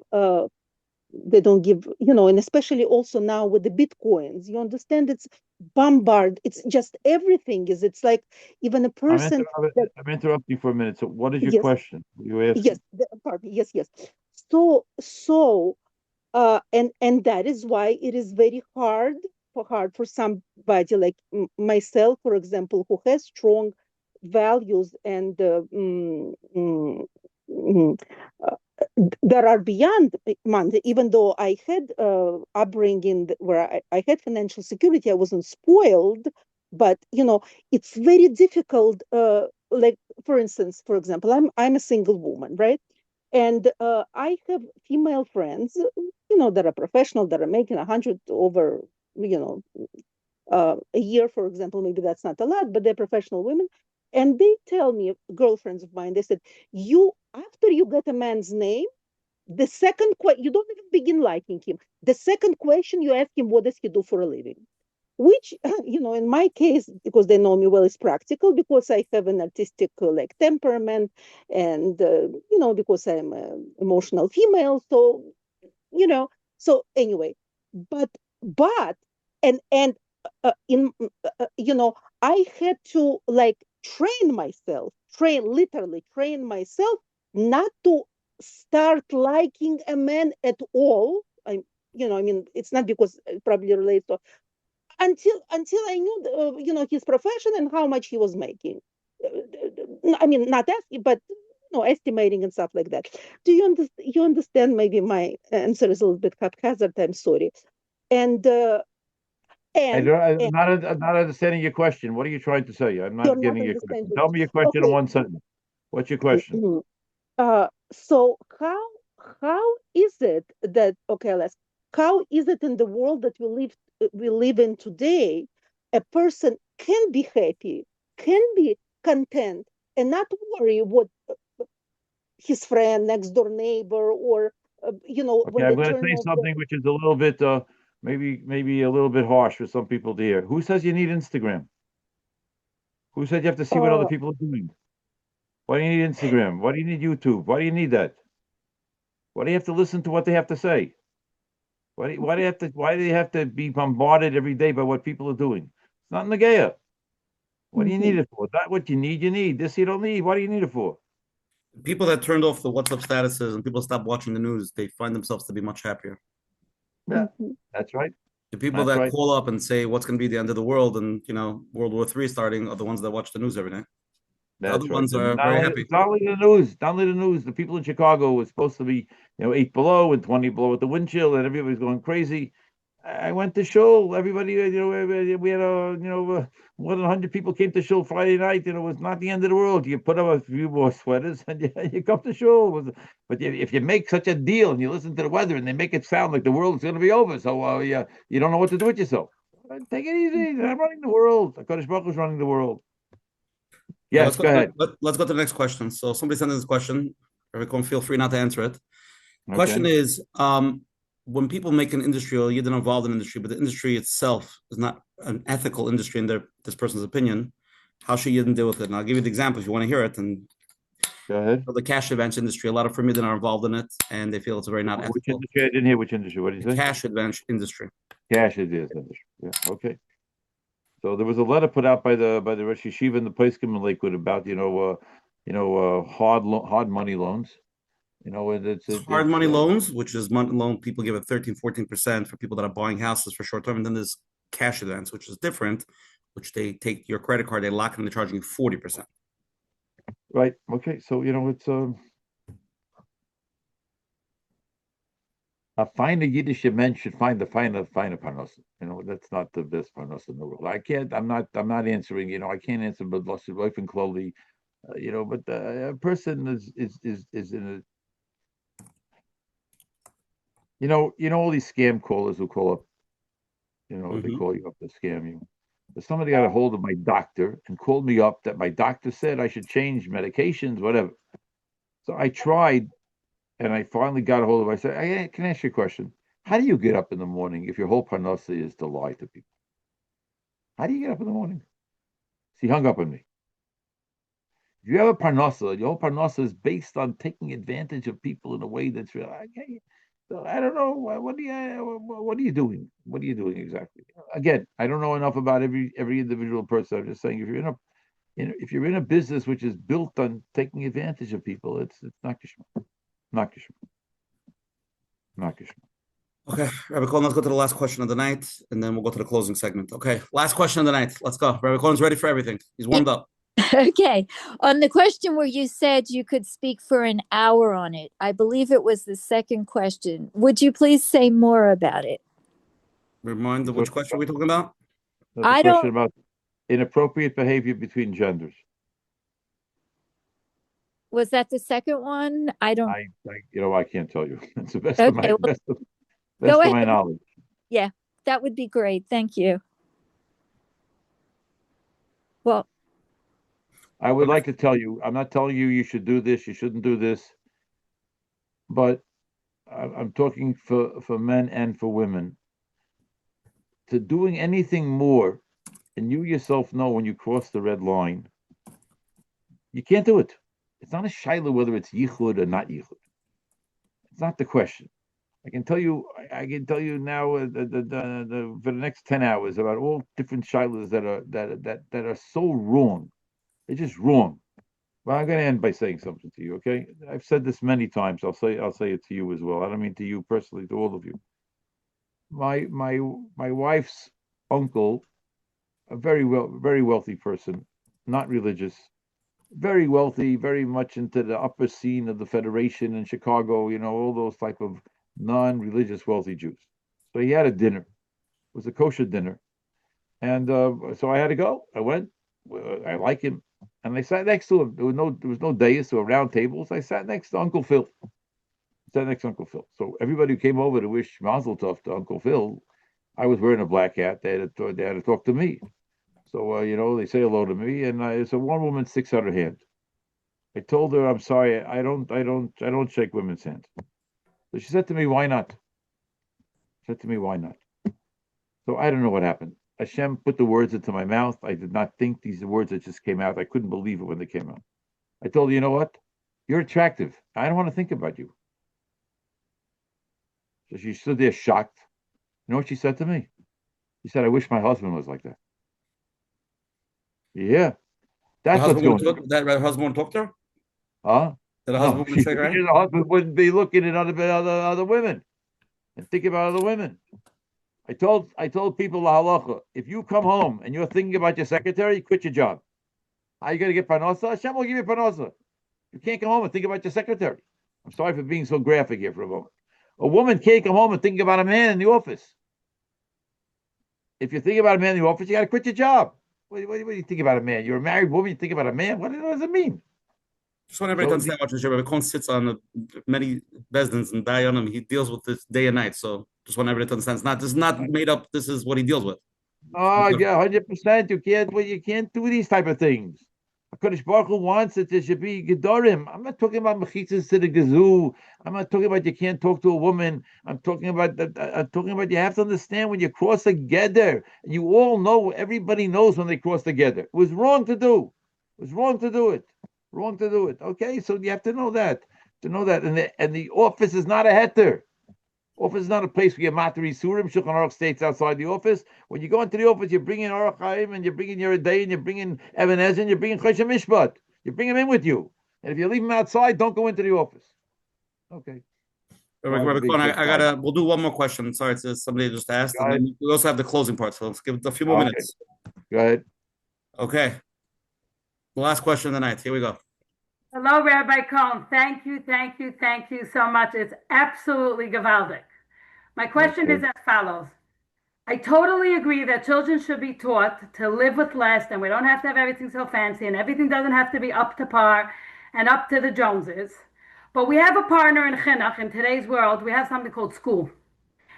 they don't give, and especially also now with the bitcoins, you understand, it's it's just everything it's like even a person I'm interrupting you for a minute. So what is your question? You asked. Yes, pardon me. Yes. So and that is why it is very hard for somebody like myself, for example, who has strong values and that are beyond money. Even though I had upbringing where I had financial security, I wasn't spoiled, but it's very difficult. Like for example, I'm a single woman, right? And I have female friends, that are professional, that are making 100 over, a year, for example. Maybe that's not a lot, but they're professional women. And they tell me, girlfriends of mine, they said, after you get a man's name, the second question, you don't even begin liking him. The second question you ask him, what does he do for a living? which, in my case, because they know me well, is practical, because I have an artistic like temperament, and because I'm an emotional female. So, so anyway, but and in I had to like literally train myself not to start liking a man at all. It's not because it probably relates to, until I knew his profession and how much he was making. Not asking, but estimating and stuff like that. Do you understand? Maybe my answer is a little bit haphazard. I'm sorry. And I'm not understanding your question. What are you trying to say? I'm not getting your question. Tell me your question in one sentence. What's your question? So how is it that, okay, how is it in the world that we live in today, a person can be happy, can be content, and not worry what his friend, next door neighbor, or Okay, when I'm they going to turn say off something which is a little bit, maybe a little bit harsh for some people to hear. Who says you need Instagram? Who said you have to see what other people are doing? Why do you need Instagram? Why do you need YouTube? Why do you need that? Why do you have to listen to what they have to say? Why do you have to be bombarded every day by what people are doing? It's not Nagaya. What do you need it for? Not what you need. You need this. You don't need. What do you need it for? People that turned off the WhatsApp statuses and people stop watching the news, they find themselves to be much happier. Yeah, that's right. The people that call up and say what's going to be the end of the world and World War III starting are the ones that watch the news every day. The other ones are very happy. Not only the news. Not only the news. The people in Chicago were supposed to be 8 below and 20 below with the wind chill, and everybody's going crazy. I went to shul. Everybody, we had more than 100 people came to shul Friday night. It was not the end of the world. You put up a few more sweaters and you come to shul. But if you make such a deal and you listen to the weather and they make it sound like the world is going to be over, so you don't know what to do with yourself. Take it easy. I'm running the world. Kodesh Baruch Hu is running the world. Yes, go ahead. Let's go to the next question. So somebody sent in this question. Rabbi Cohen, feel free not to answer it. The question is, when people make an industry or you're involved in an industry, but the industry itself is not an ethical industry in this person's opinion, how should you deal with it? And I'll give you the example if you want to hear it. And go ahead. The cash advance industry, a lot of Fremidin are involved in it, and they feel it's very not ethical. Which industry? I didn't hear which industry. What did you say? Cash advance industry. Cash advance industry. Yeah. Okay. So there was a letter put out by the Rosh Yeshiva in the Poskim in Lakewood about hard money loans. It's hard money loans, which is money loan people give it 13-14% for people that are buying houses for short term, and then there's cash advance, which is different, which they take your credit card, they lock it, and they're charging you 40%. Right. Okay. So it's a finer Yiddish man should find the finer parnos. That's not the best parnos in the world. I'm not answering. I can't answer, but lost his wife and clothes. But a person is in a. All these scam callers who call up. They call you up to scam you. But somebody got a hold of my doctor and called me up that my doctor said I should change medications, whatever. So I tried. And I finally got a hold of it. I said, hey, can I ask you a question? How do you get up in the morning if your whole parnasa is to lie to people? How do you get up in the morning? So he hung up on me. If you have a parnasa, your whole parnasa is based on taking advantage of people in a way that's real. So I don't know. What are you doing? What are you doing exactly? Again, I don't know enough about every individual person. I'm just saying if you're in a business which is built on taking advantage of people, it's not kishma. Not kishma. Okay, Rabbi Cohen, let's go to the last question of the night, and then we'll go to the closing segment. Okay, last question of the night. Let's go. Rabbi Cohen's ready for everything. He's warmed up. Okay. On the question where you said you could speak for an hour on it, I believe it was the second question. Would you please say more about it? Remind which question are we talking about? That's a question about inappropriate behavior between genders. Was that the second one? I can't tell you. It's the best of my knowledge. Yeah, that would be great. Thank you. Well, I would like to tell you, I'm not telling you should do this, you shouldn't do this, but I'm talking for men and for women to doing anything more, and you yourself know when you cross the red line, you can't do it. It's not a shaila whether it's yichud or not yichud. It's not the question. I can tell you now for the next 10 hours about all different shailas that are so wrong. They're just wrong. But I'm going to end by saying something to you, okay? I've said this many times. I'll say it to you as well. I don't mean to you personally, to all of you. My wife's uncle, a very wealthy person, not religious, very wealthy, very much into the upper scene of the Federation in Chicago, all those type of non-religious wealthy Jews. So he had a dinner. It was a kosher dinner. And so I had to go. I went. I like him. And I sat next to him. There was no dais, there were round tables. I sat next to Uncle Phil. So everybody who came over to wish Mazel Tov to Uncle Phil, I was wearing a black hat. They had to talk to me. So they say hello to me, and so one woman sticks out her hand. I told her, I'm sorry, I don't shake women's hands. So she said to me, why not? So I don't know what happened. Hashem put the words into my mouth. I did not think these are words that just came out. I couldn't believe it when they came out. I told her, you know what? You're attractive. I don't want to think about you. So she stood there shocked. You know what she said to me? She said, I wish my husband was like that. Yeah. That's what's going on. That husband talked to her? Huh? That husband would shake her hand? The husband wouldn't be looking at other women and thinking about other women. I told people la halacha, if you come home and you're thinking about your secretary, quit your job. How are you going to get parnasa? Hashem will give you parnasa. You can't come home and think about your secretary. I'm sorry for being so graphic here for a moment. A woman can't come home and think about a man in the office. If you think about a man in the office, you got to quit your job. What do you think about a man? You're a married woman, you think about a man? What does it mean? Just want everybody to understand what Rabbi Cohen sits on many bezdins and dayanim. He deals with this day and night. So just want everybody to understand. This is not made up. This is what he deals with. Oh, yeah, 100%. You can't do these type of things. HaKadosh Baruch Hu wants that there should be gedorim. I'm not talking about mechitzas to the gazoo. I'm not talking about you can't talk to a woman. I'm talking about you have to understand when you cross the geder. You all know, everybody knows when they cross the geder. It was wrong to do. It was wrong to do it. Wrong to do it. Okay, so you have to know that. And the office is not a heter. Office is not a place where you matri surim. Shulchan Aruch states outside the office. When you go into the office, you're bringing Aruch Chaim and you're bringing your day and you're bringing Even Ezer and you're bringing Choshen Mishpat. You bring him in with you. And if you leave him outside, don't go into the office. Okay. Rabbi Cohen, we'll do one more question. Sorry, it's somebody just asked. And then we also have the closing part, so let's give it a few more minutes. Go ahead. Okay. The last question of the night. Here we go. Hello, Rabbi Cohen. Thank you so much. It's absolutely gewaldic. My question is as follows. I totally agree that children should be taught to live with less, and we don't have to have everything so fancy, and everything doesn't have to be up to par and up to the Joneses. But we have a partner in chinuch. In today's world, we have something called school.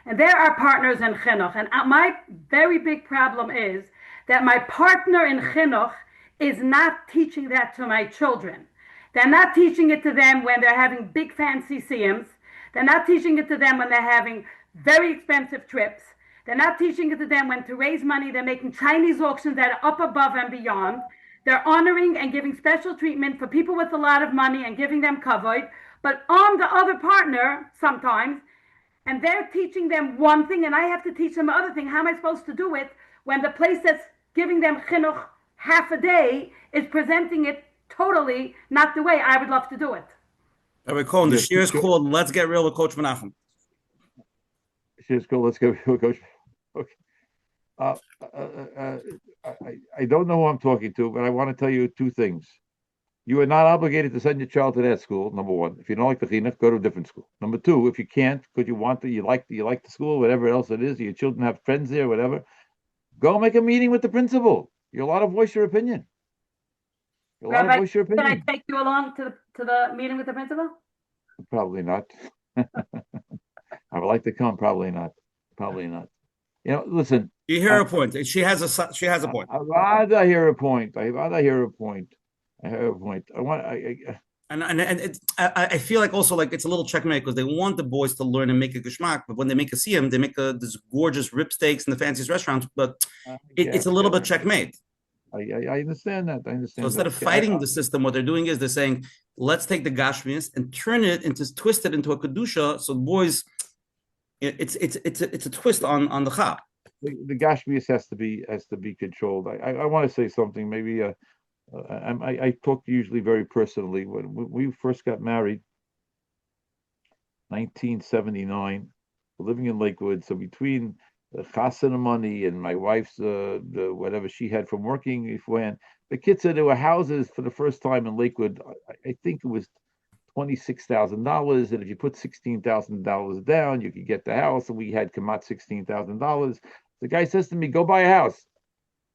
And there are partners in chinuch. And my very big problem is that my partner in chinuch is not teaching that to my children. They're not teaching it to them when they're having big fancy siyums. They're not teaching it to them when they're having very expensive trips. They're not teaching it to them when to raise money, they're making Chinese auctions that are up above and beyond. They're honoring and giving special treatment for people with a lot of money and giving them kavod. But I'm the other partner sometimes, and they're teaching them one thing, and I have to teach them another thing. How am I supposed to do it when the place that's giving them chinuch half a day is presenting it totally not the way I would love to do it? Rabbi Cohen, the shir is called "Let's Get Real with Coach Menachem." Shir is called "Let's Get Real with Coach." Okay. I don't know who I'm talking to, but I want to tell you two things. You are not obligated to send your child to that school. Number one, if you don't like the chinuch, go to a different school. Number two, if you can't, because you want to, you like the school, whatever else it is, your children have friends there, whatever, go make a meeting with the principal. You're allowed to voice your opinion. Rabbi, can I take you along to the meeting with the principal? Probably not. I would like to come. Probably not. Probably not. You know, listen. You hear her point. She has a point. I'd rather hear a point. I hear a point. I feel like also like it's a little checkmate because they want the boys to learn and make a geschmack, but when they make a siyum, they make this gorgeous rib steaks in the fanciest restaurants. But it's a little bit checkmate. I understand that. I understand. So instead of fighting the system, what they're doing is they're saying, let's take the gashmias and twist it into a kedusha. So boys, it's a twist on the chap. The gashmias has to be controlled. I want to say something. Maybe I talk usually very personally. When we first got married, 1979, we're living in Lakewood. So between the chasana money and my wife's the whatever she had from working beforehand, the kids said there were houses for the first time in Lakewood. I think it was $26,000, and if you put $16,000 down, you could get the house. And we had come out $16,000. The guy says to me, "Go buy a house."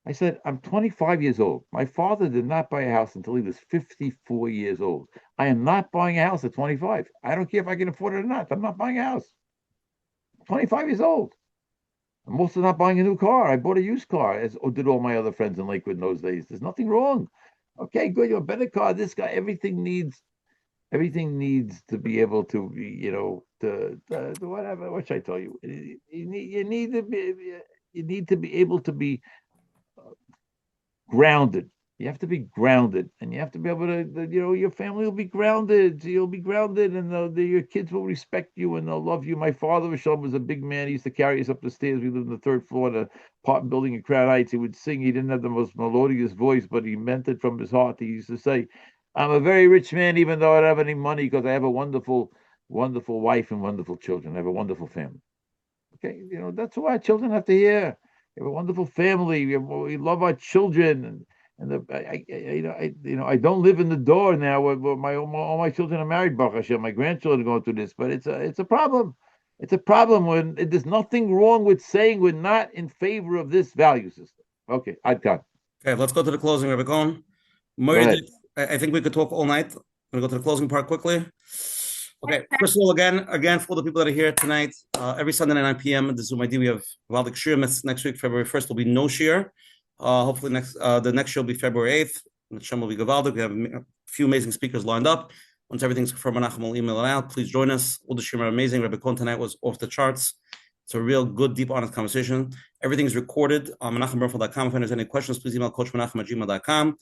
I said, "I'm 25 years old. My father did not buy a house until he was 54 years old. I am not buying a house at 25. I don't care if I can afford it or not. I'm not buying a house. I'm 25 years old. I'm also not buying a new car. I bought a used car, as did all my other friends in Lakewood in those days. There's nothing wrong. Okay, good. You have a better car. This guy, everything needs to be able to be, to whatever. What should I tell you? You need to be able to be grounded. You have to be grounded, and you have to be able to, your family will be grounded. You'll be grounded, and your kids will respect you, and they'll love you. My father, Rishon, was a big man. He used to carry us up the stairs. We lived on the third floor in an apartment building in Crown Heights. He would sing. He didn't have the most melodious voice, but he meant it from his heart. He used to say, "I'm a very rich man, even though I don't have any money, because I have a wonderful, wonderful wife and wonderful children. I have a wonderful family." Okay, that's what our children have to hear. We have a wonderful family. We love our children, I don't live in the door now. Where all my children are married, Baruch Hashem. My grandchildren are going through this, but it's a problem. It's a problem when there's nothing wrong with saying we're not in favor of this value system. Okay, I'd got. Okay, let's go to the closing, Rabbi Cohen. I think we could talk all night. I'm going to go to the closing part quickly. Okay, first of all, again, for the people that are here tonight, every Sunday at 9 p.m. at the Zoom ID, we have Valdik Shir. Next week, February 1st, will be no Shir. Hopefully, the next show will be February 8th. The Shem will be Gavaldik. We have a few amazing speakers lined up. Once everything's confirmed, Menachem will email it out. Please join us. All the Shir are amazing. Rabbi Cohen tonight was off the charts. It's a real good, deep, honest conversation. Everything's recorded on menachembernfeld.com. If there's any questions, please email coachmenachem@gmail.com.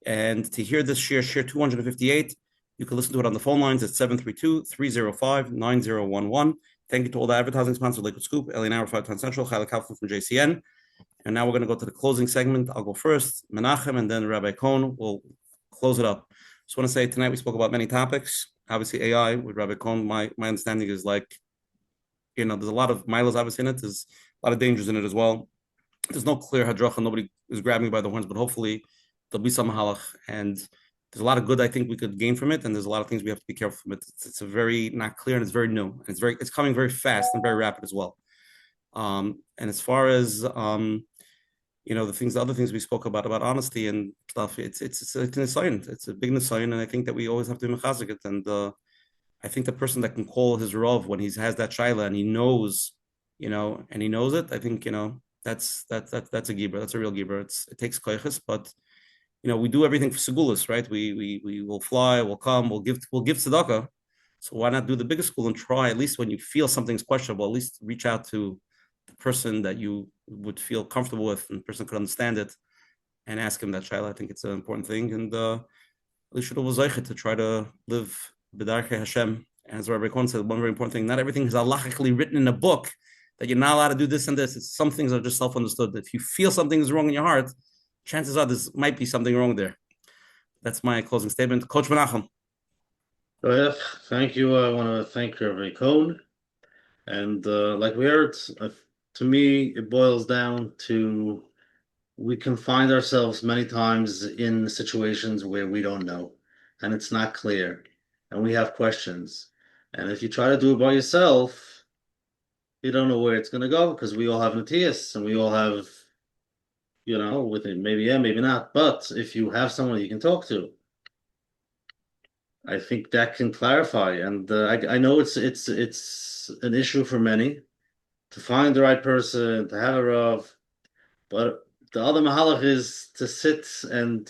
And to hear this share 258, you can listen to it on the phone lines at 732-305-9011. Thank you to all the advertising sponsors, Liquid Scoop, Ellie Hour, 5 Town Central, Chayla Kaufman from JCN. And now we're going to go to the closing segment. I'll go first, Menachem, and then Rabbi Cohen will close it up. Just want to say tonight we spoke about many topics. Obviously, AI with Rabbi Cohen, my understanding is like, there's a lot of milos obviously in it. There's a lot of dangers in it as well. There's no clear hadracha. Nobody is grabbing by the horns, but hopefully there'll be some halach. And there's a lot of good I think we could gain from it, and there's a lot of things we have to be careful from it. It's a very not clear, and it's very new, and it's coming very fast and very rapid as well. And as far as the other things we spoke about honesty and stuff, it's a nisayon. It's a big nisayon, and I think that we always have to be mechazik it. And I think the person that can call his rov when he has that shaila and he knows, and he knows it, I think that's a gibber. That's a real gibber. It takes koiches, but we do everything for segulas, right? We will fly, we'll come, we'll give tzedakah. So why not do the biggest school and try, at least when you feel something's questionable, at least reach out to the person that you would feel comfortable with and the person could understand it and ask him that shaila. I think it's an important thing. And at least should always to try to live b'darkei Hashem. And as Rabbi Cohen said, one very important thing, not everything is halachically written in a book that you're not allowed to do this and this. Some things are just self-understood. If you feel something is wrong in your heart, chances are there might be something wrong there. That's my closing statement. Coach Menachem. Thank you. I want to thank Rabbi Cohen. And like we heard, to me, it boils down to we can find ourselves many times in situations where we don't know, and it's not clear, and we have questions. And if you try to do it by yourself, you don't know where it's going to go, because we all have natias, and we all have, with it, maybe yeah, maybe not. But if you have someone you can talk to, I think that can clarify. And I know it's an issue for many to find the right person, to have a rav, but the other mahalach is to sit and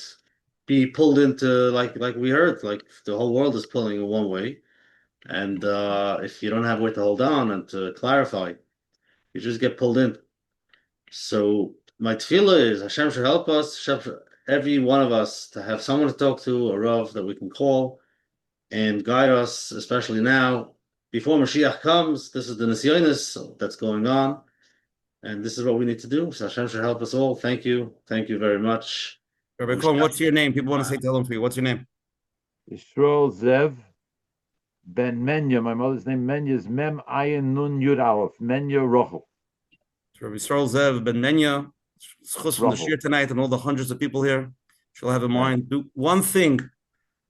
be pulled into like we heard, like the whole world is pulling in one way. And if you don't have a way to hold on and to clarify, you just get pulled in. So my tefillah is Hashem should help us, every one of us, to have someone to talk to, a Rav that we can call and guide us, especially now. Before Mashiach comes, this is the Nisyonis that's going on. And this is what we need to do. So Hashem should help us all. Thank you. Thank you very much. Rabbi Cohen, what's your name? People want to say Tehillim for you. What's your name? Yisrael Zev Ben Menya. My mother's name Menya is Mem Ayin Nun Yud Aleph. Menya Rochel. Rabbi Yisrael Zev Ben Menya. Schus from the shir tonight and all the hundreds of people here. She'll have in mind. Do one thing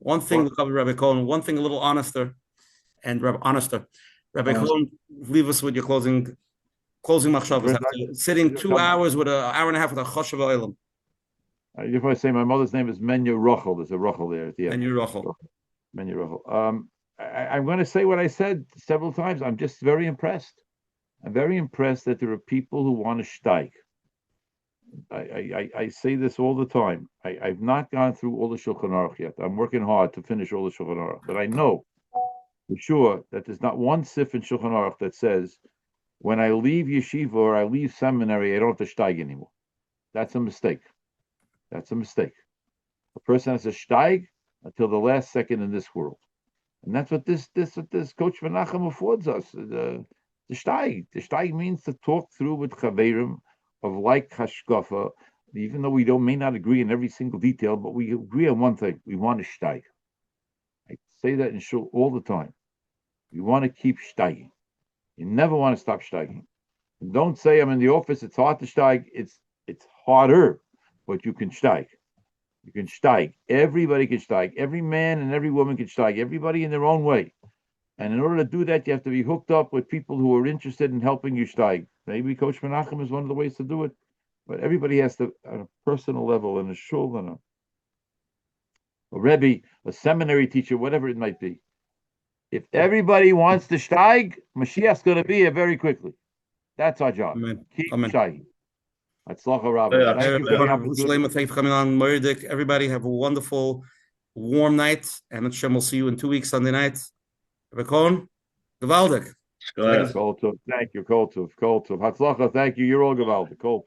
with Rabbi Cohen, one thing a little honester. And Rabbi Cohen, leave us with your closing machshavas. After sitting 2 hours with an hour and a half with a choshev olam. If I say my mother's name is Menya Rochel, there's a Rochel there at the end. Menya Rochel. Menya Rochel. I'm going to say what I said several times. I'm just very impressed. I'm very impressed that there are people who want to steig. I say this all the time. I've not gone through all the Shulchan Aruch yet. I'm working hard to finish all the Shulchan Aruch, but I know for sure that there's not one sif in Shulchan Aruch that says, when I leave yeshiva or I leave seminary, I don't have to steig anymore. That's a mistake. That's a mistake. A person has to steig until the last second in this world. And that's what this Coach Menachem affords us. The steig. The steig means to talk through with chaverim of like hashkafa, even though we may not agree in every single detail, but we agree on one thing. We want to steig. I say that in shul all the time. We want to keep steiging. You never want to stop steiging. And don't say I'm in the office, it's hard to steig. It's harder, but you can steig. You can steig. Everybody can steig. Every man and every woman can steig. Everybody in their own way. And in order to do that, you have to be hooked up with people who are interested in helping you steig. Maybe Coach Menachem is one of the ways to do it. But everybody has to, on a personal level, in a shul, and a rebbe, a seminary teacher, whatever it might be. If everybody wants to steig, Mashiach's going to be here very quickly. That's our job. Amen. Keep Amen. steiging. Thank you for the opportunity. Thank you for coming on. Moedik. Everybody have a wonderful, warm night. And Hashem will see you in 2 weeks, Sunday night. Rabbi Cohen, gewaldig. Thank you, Kol Tov. Hatzlacha, thank you. You're all gewaldig. Kol Tov.